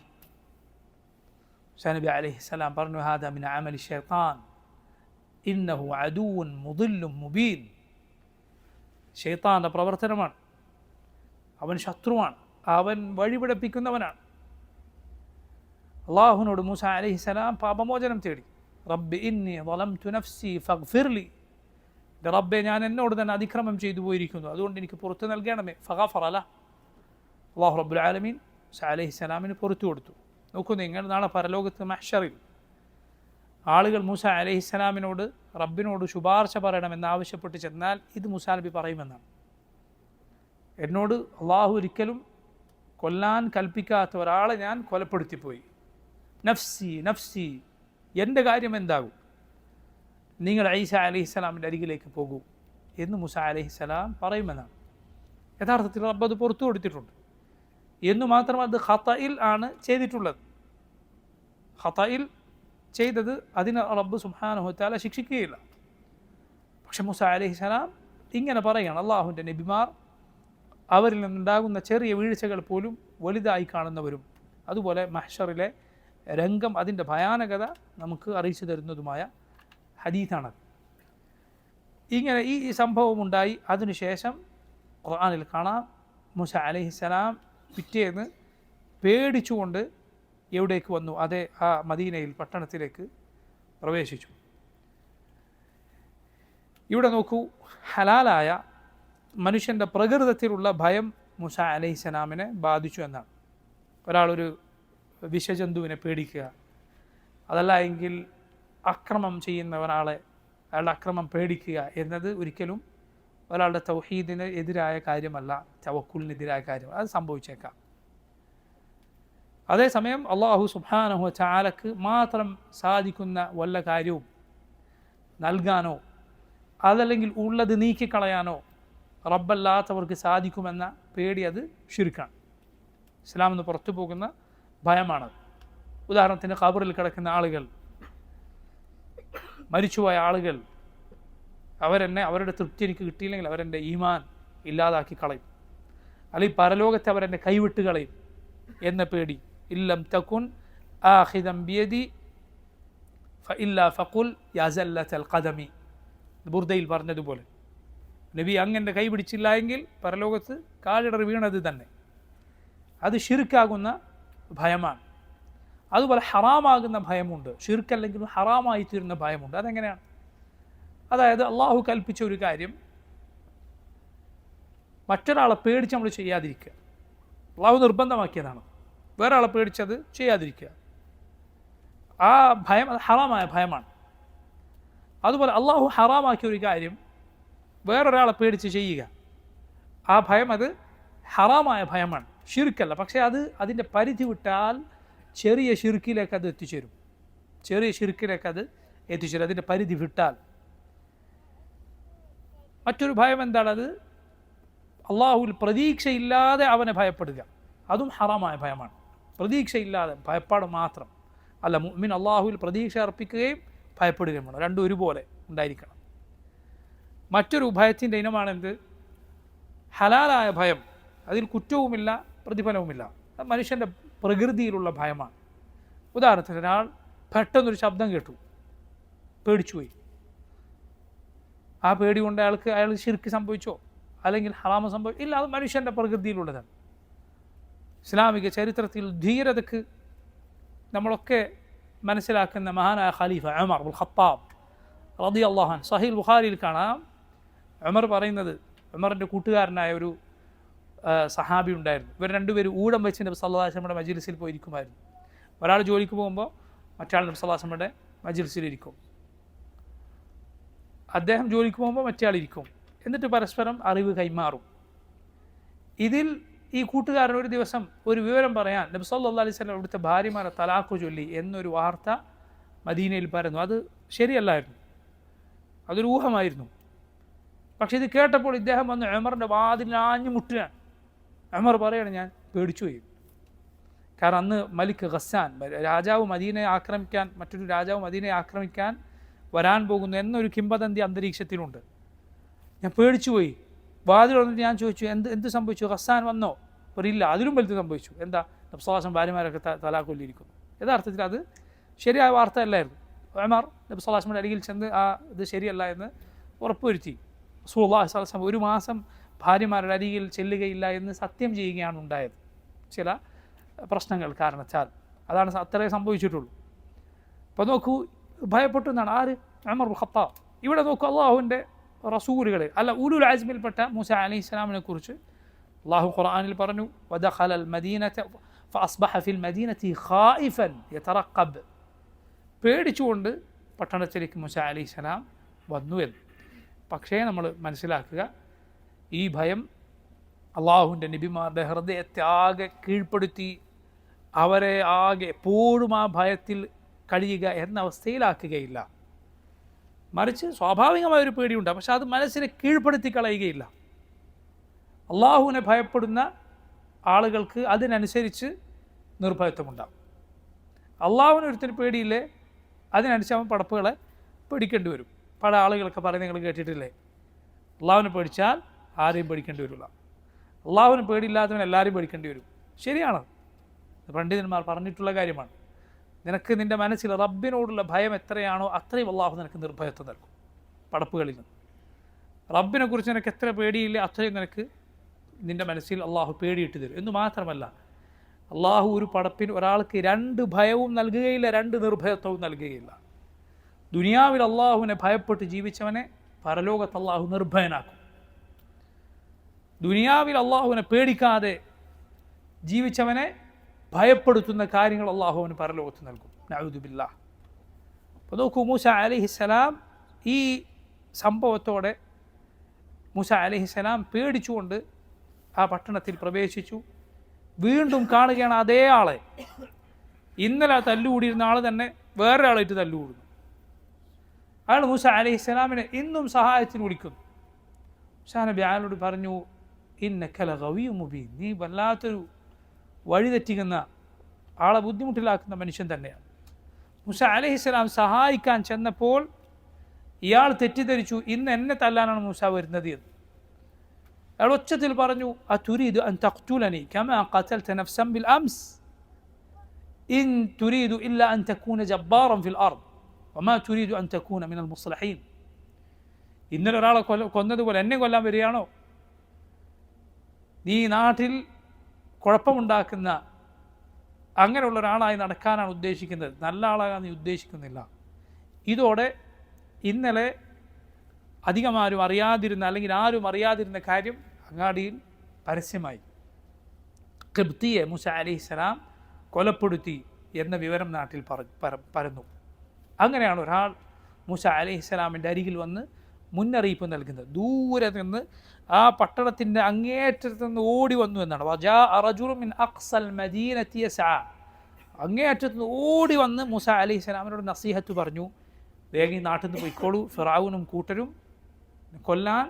മൂസ നബി അലൈഹിസ്സലാം പറഞ്ഞു, ഹാദാ മിൻ അമലി ശൈത്താൻ ഇന്നഹു അദുവ്വുൻ മുദില്ലും മുബീൻ. ശൈത്താൻ്റെ പ്രവർത്തനമാണ്, അവൻ ശത്രുവാണ്, അവൻ വഴിപിഴപ്പിക്കുന്നവനാണ്. അള്ളാഹുവിനോട് മൂസ അലൈഹിസ്സലാം പാപമോചനം തേടി, റബ്ബി ഇന്നി ളലംതു നഫ്സി ഫഗ്ഫിർലി, റബ്ബെ ഞാൻ എന്നോട് തന്നെ അതിക്രമം ചെയ്തു പോയിരിക്കുന്നു, അതുകൊണ്ട് എനിക്ക് പുറത്ത് നൽകണമേ. ഫഗഫറ ലഹു. അല്ലാഹു റബ്ബുൽ ആലമീൻ മൂസ അലൈഹിസ്സലാമിന് പുറത്തു കൊടുത്തു. നോക്കൂ നിങ്ങൾ, നാളെ പരലോകത്ത് മഹ്ശറിൽ ആളുകൾ മൂസ അലൈഹിസ്സലാമിനോട് റബ്ബിനോട് ശുപാർശ പറയണമെന്ന് ആവശ്യപ്പെട്ട് ചെന്നാൽ ഇത് മൂസ നബി പറയുമെന്നാണ്. എന്നോട് അള്ളാഹു ഒരിക്കലും കൊല്ലാൻ കൽപ്പിക്കാത്ത ഒരാളെ ഞാൻ കൊലപ്പെടുത്തിപ്പോയി, നഫ്സി നഫ്സി, എൻ്റെ കാര്യം എന്താകും? നിങ്ങൾ ഈസ അലൈഹിസ്സലാമിൻ്റെ അരികിലേക്ക് പോകൂ എന്ന് മൂസ അലൈഹിസ്സലാം പറയുമെന്നാണ്. യഥാർത്ഥത്തിൽ റബ്ബ് അത് പുറത്തു കൊടുത്തിട്ടുണ്ട്. എന്നു മാത്രമല്ല, അത് ഖതയിൽ ആണ് ചെയ്തിട്ടുള്ളത്. ഖതയിൽ ചെയ്തത് അതിന് റബ്ബ് സുബ്ഹാനഹു വ തആല ശിക്ഷിക്കുകയില്ല. പക്ഷെ മൂസ അലൈഹിസ്സലാം ഇങ്ങനെ പറയുകയാണ്, അള്ളാഹുവിൻ്റെ നബിമാർ അവരിൽ നിന്നുണ്ടാകുന്ന ചെറിയ വീഴ്ചകൾ പോലും വലുതായി കാണുന്നവരും, അതുപോലെ മഹ്ശറിലെ രംഗം അതിൻ്റെ ഭയാനകത നമുക്ക് അറിയിച്ചു തരുന്നതുമായ ഹദീഥാണത്. ഇങ്ങനെ ഈ സംഭവമുണ്ടായി. അതിനുശേഷം ഖുർആനിൽ കാണാം, മൂസ അലൈഹിസ്സലാം പിറ്റേന്ന് പേടിച്ചുകൊണ്ട് എവിടേക്ക് വന്നു? അതേ ആ മദീനയിൽ പട്ടണത്തിലേക്ക് പ്രവേശിച്ചു. ഇവിടെ നോക്കൂ, ഹലാലായ മനുഷ്യൻ്റെ പ്രകൃതത്തിലുള്ള ഭയം മൂസ അലൈഹിസ്സലാമിനെ ബാധിച്ചു എന്നാണ്. ഒരാളൊരു വിഷജന്തുവിനെ പേടിക്കുക, അതല്ല എങ്കിൽ അക്രമം ചെയ്യുന്ന ഒരാളെ അയാളുടെ അക്രമം പേടിക്കുക എന്നത് ഒരിക്കലും ഒരാളുടെ തൗഹീദിന് എതിരായ കാര്യമല്ല, തവക്കുലിനെതിരായ കാര്യമല്ല. അത് സംഭവിച്ചേക്കാം. അതേസമയം അള്ളാഹു സുബ്ഹാനഹു വ തആലക്ക് മാത്രം സാധിക്കുന്ന വല്ല കാര്യവും നൽകാനോ അതല്ലെങ്കിൽ ഉള്ളത് നീക്കിക്കളയാനോ റബ്ബല്ലാത്തവർക്ക് സാധിക്കുമെന്ന പേടി, അത് ശിർക്കാണ്. ഇസ്ലാമിൽ നിന്ന് പുറത്തു പോകുന്ന ഭയമാണത്. ഉദാഹരണത്തിന് ഖബറിൽ കിടക്കുന്ന ആളുകൾ, മരിച്ചുപോയ ആളുകൾ, അവരെന്നെ അവരുടെ തൃപ്തി എനിക്ക് കിട്ടിയില്ലെങ്കിൽ അവരെൻ്റെ ഈമാൻ ഇല്ലാതാക്കി കളയും, അല്ലെങ്കിൽ പരലോകത്തെ അവരെന്നെ കൈവിട്ട് കളയും എന്ന പേടി. ഇല്ലം തകുൻ ആഖിദൻ ബിയദി ഫഇല്ലാ ഫഖുൽ യാ സല്ലത്തൽ ഖദമി, ബുർദയിൽ പറഞ്ഞതുപോലെ, നബി അങ്ങൻ്റെ കൈ പിടിച്ചില്ല എങ്കിൽ പരലോകത്ത് കാലിടർ വീണത് തന്നെ. അത് ഷിർക്കാകുന്ന ഭയമാണ്. അതുപോലെ ഹറാമാകുന്ന ഭയമുണ്ട്. ഷിർക്കല്ലെങ്കിലും ഹറാമായി തീരുന്ന ഭയമുണ്ട്. അതെങ്ങനെയാണ്? അതായത് അള്ളാഹു കൽപ്പിച്ച ഒരു കാര്യം മറ്റൊരാളെ പേടിച്ച് നമ്മൾ ചെയ്യാതിരിക്കുക. അള്ളാഹു നിർബന്ധമാക്കിയതാണ്, വേറെ ആളെ പേടിച്ചത് ചെയ്യാതിരിക്കുക. ആ ഭയം അത് ഹറാമായ ഭയമാണ്. അതുപോലെ അള്ളാഹു ഹറാമാക്കിയ ഒരു കാര്യം വേറൊരാളെ പേടിച്ച് ചെയ്യുക, ആ ഭയം അത് ഹറാമായ ഭയമാണ്, ഷിർക്കല്ല. പക്ഷേ അത് അതിൻ്റെ പരിധി വിട്ടാൽ ചെറിയ ഷിർക്കിലേക്ക് അത് എത്തിച്ചേരും. അതിൻ്റെ പരിധി വിട്ടാൽ. മറ്റൊരു ഭയം എന്താണത്? അള്ളാഹുവിൽ പ്രതീക്ഷയില്ലാതെ അവനെ ഭയപ്പെടുക, അതും ഹറാമായ ഭയമാണ്. പ്രതീക്ഷയില്ലാതെ ഭയപ്പാട് മാത്രം അല്ല, മുഅ്മിൻ അള്ളാഹുവിൽ പ്രതീക്ഷ അർപ്പിക്കുകയും ഭയപ്പെടുകയും വേണം. രണ്ടും ഒരുപോലെ ഉണ്ടായിരിക്കണം. മറ്റൊരു ഭയത്തിൻ്റെ ഇനമാണെന്ത്? ഹലാലായ ഭയം. അതിൽ കുറ്റവുമില്ല പ്രതിഫലവുമില്ല. അത് മനുഷ്യൻ്റെ പ്രകൃതിയിലുള്ള ഭയമാണ്. ഉദാഹരണത്തിന് ഒരാൾ പെട്ടെന്നൊരു ശബ്ദം കേട്ടു, പേടിച്ചുപോയി. ആ പേടി കൊണ്ട് അയാൾ ശിർക്ക് സംഭവിച്ചോ അല്ലെങ്കിൽ ഹറാമ സംഭവിച്ചോ? ഇല്ല, അത് മനുഷ്യൻ്റെ പ്രകൃതിയിലുള്ളതാണ്. ഇസ്ലാമിക ചരിത്രത്തിൽ ധീരതയ്ക്ക് നമ്മളൊക്കെ മനസ്സിലാക്കുന്ന മഹാനായ ഖലീഫ ഉമർ ഇബ്നുൽ ഖത്താബ് റളിയല്ലാഹു അൻഹു, സഹീഹ് ബുഖാരിയിൽ കാണാം, ഉമർ പറയുന്നത്, ഉമറിൻ്റെ കൂട്ടുകാരനായ ഒരു സഹാബി ഉണ്ടായിരുന്നു. ഇവർ രണ്ടുപേരും ഊഴം വെച്ച് നബി സല്ലല്ലാഹു അലൈഹി വസല്ലമയുടെ മജ്ലിസിൽ പോയിരിക്കുമായിരുന്നു. ഒരാൾ ജോലിക്ക് പോകുമ്പോൾ മറ്റയാൾ നബി സല്ലല്ലാഹു അലൈഹി വസല്ലമയുടെ മജ്ലിസിലിരിക്കും. അദ്ദേഹം ജോലിക്ക് പോകുമ്പോൾ മറ്റയാൾ ഇരിക്കും. എന്നിട്ട് പരസ്പരം അറിവ് കൈമാറും. ഇതിൽ ഈ കൂട്ടുകാരൻ ഒരു ദിവസം ഒരു വിവരം പറയാൻ നബി സല്ലല്ലാഹു അലൈഹി വസല്ലം ഇവിടുത്തെ ഭാര്യമാരെ തലാഖ് ചൊല്ലി എന്നൊരു വാർത്ത മദീനയിൽ പരന്നു. അത് ശരിയല്ലായിരുന്നു, അതൊരു ഊഹമായിരുന്നു. പക്ഷെ ഇത് കേട്ടപ്പോൾ ഇദ്ദേഹം വന്ന് ഉമറിൻ്റെ വാതിലിൽ ആഞ്ഞു മുട്ടുകയാണ്. ഉമർ പറയാണ്, ഞാൻ പേടിച്ചുപോയി. കാരണം അന്ന് മലിക് ഗസ്സാൻ, രാജാവ് മദീനയെ ആക്രമിക്കാൻ, മറ്റൊരു രാജാവ് മദീനയെ ആക്രമിക്കാൻ വരാൻ പോകുന്നു എന്നൊരു കിംവദന്തി അന്തരീക്ഷത്തിലുണ്ട്. ഞാൻ പേടിച്ചുപോയി. വാതിൽ വന്നിട്ട് ഞാൻ ചോദിച്ചു, എന്ത് സംഭവിച്ചു? ഗസ്സാൻ വന്നോ? പറയില്ല, അതിലും വലുത് സംഭവിച്ചു. എന്താ? നബ്സല്ലാസം ഭാര്യമാരൊക്കെ തലാഖ് ചൊല്ലിയിരിക്കുന്നു. യഥാർത്ഥത്തിൽ അത് ശരിയായ വാർത്ത അല്ലായിരുന്നു. ഉമർ നബ്സല്ലാസ്മയുടെ അരികിൽ ചെന്ന് ഇത് ശരിയല്ല എന്ന് ഉറപ്പുവരുത്തി. റസൂലുള്ളാഹി സ്വല്ലല്ലാഹു അലൈഹി വസല്ലം ഒരു മാസം ഭാര്യമാരുടെ അരികിൽ ചെല്ലുകയില്ല എന്ന് സത്യം ചെയ്യുകയാണ് ഉണ്ടായത്, ചില പ്രശ്നങ്ങൾ കാരണത്താൽ. അതാണ് അത്രേ സംഭവിച്ചിട്ടുള്ളൂ. അപ്പോൾ നോക്കൂ, ഭയപ്പെട്ടു എന്നാണ് ആര്? ഉമർ ഇബ്നുൽ ഖത്താബ്. ഇവിടെ നോക്കൂ, അള്ളാഹുവിൻ്റെ റസൂലുകൾ അല്ല, ഉലുൽ അസ്മിൽപ്പെട്ട മൂസ അലൈഹിസ്സലാമിനെ കുറിച്ച് അള്ളാഹു ഖുർആനിൽ പറഞ്ഞു, വദഖലൽ മദീനത ഫഅസ്ബഹ ഫിൽ മദീനതി ഖായിഫൻ യതറഖബ്. പേടിച്ചുകൊണ്ട് പട്ടണത്തിലേക്ക് മൂസ അലൈഹിസ്സലാം വന്നു എന്ന്. പക്ഷേ നമ്മൾ മനസ്സിലാക്കുക, ഈ ഭയം അള്ളാഹുവിൻ്റെ നബിമാരുടെ ഹൃദയത്തെ ആകെ കീഴ്പ്പെടുത്തി അവരെ ആകെ എപ്പോഴും ആ ഭയത്തിൽ കഴിയുക എന്ന അവസ്ഥയിലാക്കുകയില്ല. മറിച്ച് സ്വാഭാവികമായൊരു പേടിയുണ്ട്, പക്ഷെ അത് മനസ്സിനെ കീഴ്പ്പെടുത്തി കളയുകയില്ല. അള്ളാഹുവിനെ ഭയപ്പെടുന്ന ആളുകൾക്ക് അതിനനുസരിച്ച് നിർഭയത്വമുണ്ടാകും. അള്ളാഹുവിനൊരുത്തിന് പേടിയില്ലേ, അതിനനുസരിച്ച് അവൻ പടപ്പുകളെ പേടിക്കേണ്ടി വരും. പല ആളുകളൊക്കെ പറയുന്നത് നിങ്ങൾ കേട്ടിട്ടില്ലേ, അള്ളാഹുവിനെ പേടിച്ചാൽ ആരെയും പേടിക്കേണ്ടി വരില്ല, അള്ളാഹുവിന് പേടിയില്ലാത്തവൻ എല്ലാവരും പേടിക്കേണ്ടി വരും. ശരിയാണ്, പണ്ഡിതന്മാർ പറഞ്ഞിട്ടുള്ള കാര്യമാണ്. നിനക്ക് നിൻ്റെ മനസ്സിൽ റബ്ബിനോടുള്ള ഭയം എത്രയാണോ അത്രയും അള്ളാഹു നിനക്ക് നിർഭയത്വം നൽകും. പടപ്പുകളിൽ നിന്ന് റബ്ബിനെ കുറിച്ച് നിനക്ക് എത്ര പേടിയില്ല അത്രയും നിനക്ക് നിൻ്റെ മനസ്സിൽ അള്ളാഹു പേടിയിട്ട് തരും. എന്ന് മാത്രമല്ല, അള്ളാഹു ഒരു പടപ്പിന് ഒരാൾക്ക് രണ്ട് ഭയവും നൽകുകയില്ല, രണ്ട് നിർഭയത്വവും നൽകുകയില്ല. ദുനിയാവിൽ അള്ളാഹുവിനെ ഭയപ്പെട്ട് ജീവിച്ചവനെ പരലോകത്ത് അള്ളാഹു നിർഭയനാക്കും. ദുനിയാവിൽ അള്ളാഹുവിനെ പേടിക്കാതെ ജീവിച്ചവനെ ഭയപ്പെടുത്തുന്ന കാര്യങ്ങൾ അള്ളാഹു അവന് പരലോകത്ത് നൽകും. നഊദു ബില്ലാഹ്. അപ്പോൾ നോക്കൂ, മൂസ അലൈഹിസ്സലാം ഈ സംഭവത്തോടെ മൂസ അലൈഹിസ്സലാം പേടിച്ചുകൊണ്ട് ആ പട്ടണത്തിൽ പ്രവേശിച്ചു. വീണ്ടും കാണുകയാണ് അതേ ആളെ. ഇന്നലെ തല്ലുകൂടിയിരുന്ന ആൾ തന്നെ വേറൊരാളായിട്ട് തല്ലുകൂടുന്നു. അയാൾ മൂസ അലൈഹിസ്സലാമിനെ ഇന്നും സഹായത്തിന് വിളിക്കുന്നു. മൂസാ നബി അയാളോട് പറഞ്ഞു, ഇന്നക ലഗവിയ്യുൻ മുബീൻ, നീ വല്ലാത്തൊരു വഴിതെറ്റിക്കുന്ന ആളെ ബുദ്ധിമുട്ടിലാക്കുന്ന മനുഷ്യൻ തന്നെയാണ്. മൂസ അലൈഹിസ്സലാം സഹായിക്കാൻ ചെന്നപ്പോൾ ഇയാൾ തെറ്റിദ്ധരിച്ചു, ഇന്ന് എന്നെ തല്ലാനാണ് മൂസ വരുന്നത് എന്ന്. അയാൾ ഒച്ചത്തിൽ പറഞ്ഞു, അതുരീദു അൻ തഖ്തുലനി കമാ ഖതൽത നഫ്സൻ ബിൽ അംസ് ഇൻ തുരീദു ഇല്ലാ അൻ തകൂന ജബ്ബാറൻ ഫിൽ അർദ് വമാ തുരീദു അൻ തകൂന മിനൽ മുസ്ലിഹീൻ. ഇന്നലെ ഒരാളെ കൊന്നതുപോലെ എന്നെ കൊല്ലാൻ വരികയാണോ? നീ നാട്ടിൽ കുഴപ്പമുണ്ടാക്കുന്ന അങ്ങനെയുള്ള ഒരാളായി നടക്കാനാണ് ഉദ്ദേശിക്കുന്നത്, നല്ല ആളാകാൻ നീ ഉദ്ദേശിക്കുന്നില്ല. ഇതോടെ ഇന്നലെ അധികം ആരും അറിയാതിരുന്ന, അല്ലെങ്കിൽ ആരും അറിയാതിരുന്ന കാര്യം അങ്ങാടിയിൽ പരസ്യമായി. ഖിബ്തിയെ മൂസ അലൈഹിസ്സലാം കൊലപ്പെടുത്തി എന്ന വിവരം നാട്ടിൽ പരന്നു. അങ്ങനെയാണ് ഒരാൾ മൂസ അലൈഹിസ്സലാമിൻ്റെ അരികിൽ വന്ന് മുന്നറിയിപ്പ് നൽകുന്നത്. ദൂരെ നിന്ന് ആ പട്ടണത്തിൻ്റെ അങ്ങേയറ്റത്ത് നിന്ന് ഓടി വന്നു എന്നാണ്. വജാഅ റജുലുൻ മിൻ അഖ്സൽ മദീനതി യസ്ആ. അങ്ങേയറ്റത്ത് നിന്ന് ഓടി വന്ന് മൂസ അലൈഹിസ്സലാമിനോട് നസീഹത്ത് പറഞ്ഞു, വേഗം ഈ നാട്ടിൽ നിന്ന് പോയിക്കോളൂ, ഫിറഔനും കൂട്ടരും കൊല്ലാൻ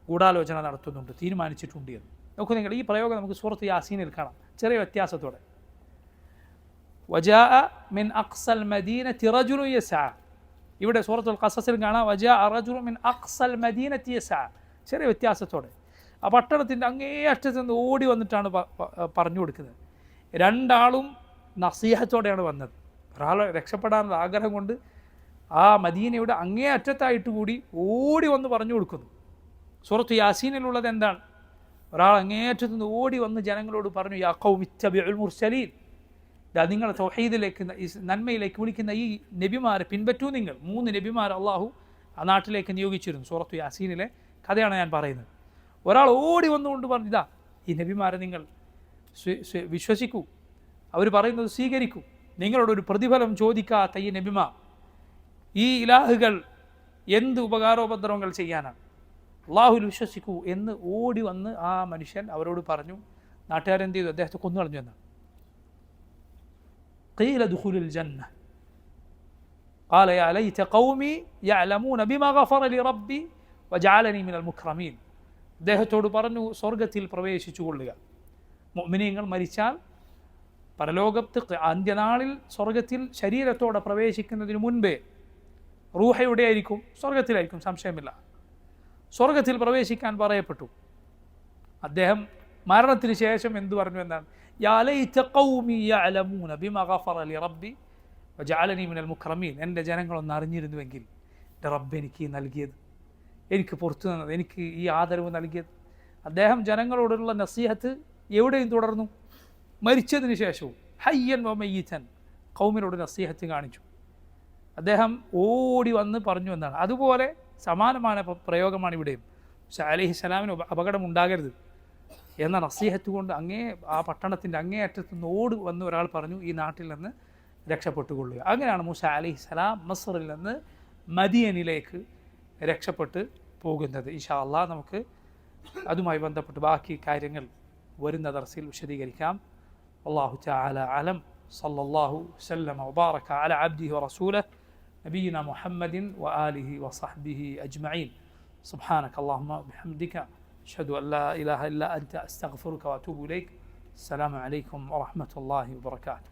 ഗൂഢാലോചന നടത്തുന്നുണ്ട്, തീരുമാനിച്ചിട്ടുണ്ട് എന്ന്. നോക്കൂ നിങ്ങൾ, ഈ പ്രയോഗം നമുക്ക് സൂറത്ത് യാസീനിൽ കാണാം, ചെറിയ വ്യത്യാസത്തോടെ. വജാഅ മിൻ അഖ്സൽ മദീനതി റജുലുൻ യസ്ആ. ഇവിടെ സൂറത്തുൽ ഖസസിൽ കാണാം വജാഅ റജുലുൻ മിൻ അഖ്സൽ മദീനതി യസ്ആ, ചെറിയ വ്യത്യാസത്തോടെ. ആ പട്ടണത്തിൻ്റെ അങ്ങേയറ്റത്ത് നിന്ന് ഓടി വന്നിട്ടാണ് പറഞ്ഞു കൊടുക്കുന്നത്. രണ്ടാളും നസീഹത്തോടെയാണ് വന്നത്. ഒരാളെ രക്ഷപ്പെടാനുള്ള ആഗ്രഹം കൊണ്ട് ആ മദീനയുടെ അങ്ങേ അറ്റത്തായിട്ട് കൂടി ഓടി വന്ന് പറഞ്ഞു കൊടുക്കുന്നു. സൂറത്ത് യാസീനിലുള്ളത് എന്താണ്? ഒരാൾ അങ്ങേയറ്റത്ത് നിന്ന് ഓടി വന്ന് ജനങ്ങളോട് പറഞ്ഞു, യാ ഖൗമി ഇത്തബിഉൽ മുർസലീൻ, നിങ്ങളെ തൗഹീദിലേക്ക്, നന്മയിലേക്ക് വിളിക്കുന്ന ഈ നബിമാരെ പിൻപറ്റൂ നിങ്ങൾ. 3 നബിമാർ അള്ളാഹു ആ നാട്ടിലേക്ക് നിയോഗിച്ചിരുന്നു. സൂറത്ത് യാസീനിലെ കഥയാണ് ഞാൻ പറയുന്നത്. ഒരാൾ ഓടി വന്നുകൊണ്ട് പറഞ്ഞു, ഇതാ ഈ നബിമാരെ നിങ്ങൾ വിശ്വസിക്കൂ, അവർ പറയുന്നത് സ്വീകരിക്കൂ, നിങ്ങളോടൊരു പ്രതിഫലം ചോദിക്കാത്ത ഈ നബിമാർ, ഈ ഇലാഹുകൾ എന്ത് ഉപകാരോപദ്രവങ്ങൾ ചെയ്യാനാണ്, അള്ളാഹുൽ വിശ്വസിക്കൂ എന്ന് ഓടി വന്ന് ആ മനുഷ്യൻ അവരോട് പറഞ്ഞു. നാട്ടുകാരെന്ത് ചെയ്തു? അദ്ദേഹത്തെ കൊന്നു കളഞ്ഞു എന്നാണ്. ഖീല ദുഖുലുൽ ജന്ന ഖാല യാ ലൈത ഖൗമി യഅലമൂന ബിമാ ഗഫറ ലി റബ്ബി വജഅലനി മിനൽ മുക്രമീൻ. അദ്ദേഹത്തോട് പറഞ്ഞു, സ്വർഗത്തിൽ പ്രവേശിച്ചു കൊള്ളുക. മുഅ്മിനീങ്ങൾ മരിച്ചാൽ പരലോകത്ത് അന്ത്യനാളിൽ സ്വർഗത്തിൽ ശരീരത്തോടെ പ്രവേശിക്കുന്നതിന് മുൻപേ റൂഹ എവിടെയായിരിക്കും? സ്വർഗത്തിലായിരിക്കും, സംശയമില്ല. സ്വർഗത്തിൽ പ്രവേശിക്കാൻ പറയപ്പെട്ടു. അദ്ദേഹം മരണത്തിന് ശേഷം എന്തു പറഞ്ഞു എന്നാണ്? യാ ലൈത ഖൗമി യഅലമൂന ബിമാ ഗഫറ ലി റബ്ബി വജഅലനി മിനൽ മുക്രമീൻ. എൻ്റെ ജനങ്ങളൊന്ന് അറിഞ്ഞിരുന്നുവെങ്കിൽ എൻ്റെ റബ്ബ് എനിക്ക് നൽകിയത്, എനിക്ക് പുറത്തു തന്നത്, എനിക്ക് ഈ ആദരവ് നൽകിയത്. അദ്ദേഹം ജനങ്ങളോടുള്ള നസീഹത്ത് എവിടെയും തുടർന്നു, മരിച്ചതിന് ശേഷവും. ഹയ്യൻ വ മയ്യിതൻ, ഖൗമിനോട് നസീഹത്ത് കാണിച്ചു. അദ്ദേഹം ഓടി വന്ന് പറഞ്ഞു എന്നാണ്. അതുപോലെ സമാനമായ പ്രയോഗമാണ് ഇവിടെയും. മൂസാ അലൈഹിസ്സലാമിന് അപകടമുണ്ടാകരുത് എന്ന നസീഹത്ത് കൊണ്ട് ആ പട്ടണത്തിൻ്റെ അങ്ങേ അറ്റത്തുനിന്ന് ഓടി വന്ന് ഒരാൾ പറഞ്ഞു, ഈ നാട്ടിൽ നിന്ന് രക്ഷപ്പെട്ടുകൊള്ളുക. അങ്ങനെയാണ് മൂസാ അലൈഹിസ്സലാം മസ്റിൽ നിന്ന് മദിയനിലേക്ക് രക്ഷപ്പെട്ട് പോകുന്നത്. ഇൻഷാ അല്ലാഹ് നമുക്ക് അതുമായി ബന്ധപ്പെട്ട് ബാക്കി കാര്യങ്ങൾ വരുന്ന ദർസിൽ വിശദീകരിക്കാം. അല്ലാഹു തആല അലം. സല്ലല്ലാഹു വസല്ലമ വബാറക അലാ അബ്ദിഹി വറസൂലിഹി നബിയിന മുഹമ്മദിൻ വആലിഹി വസഹ്ബിഹി അജ്മഈൻ. സുബ്ഹാനക അല്ലാഹുമ്മ ബിഹംദിക അഷ്ഹദു അൻ ലാ ഇലാഹ ഇല്ലാ അൻത അസ്തഗ്ഫിറുക വഅതൂബു ഇലൈക്. അസ്സലാമു അലൈക്കും വറഹ്മത്തുള്ളാഹി വബറകാതുഹു.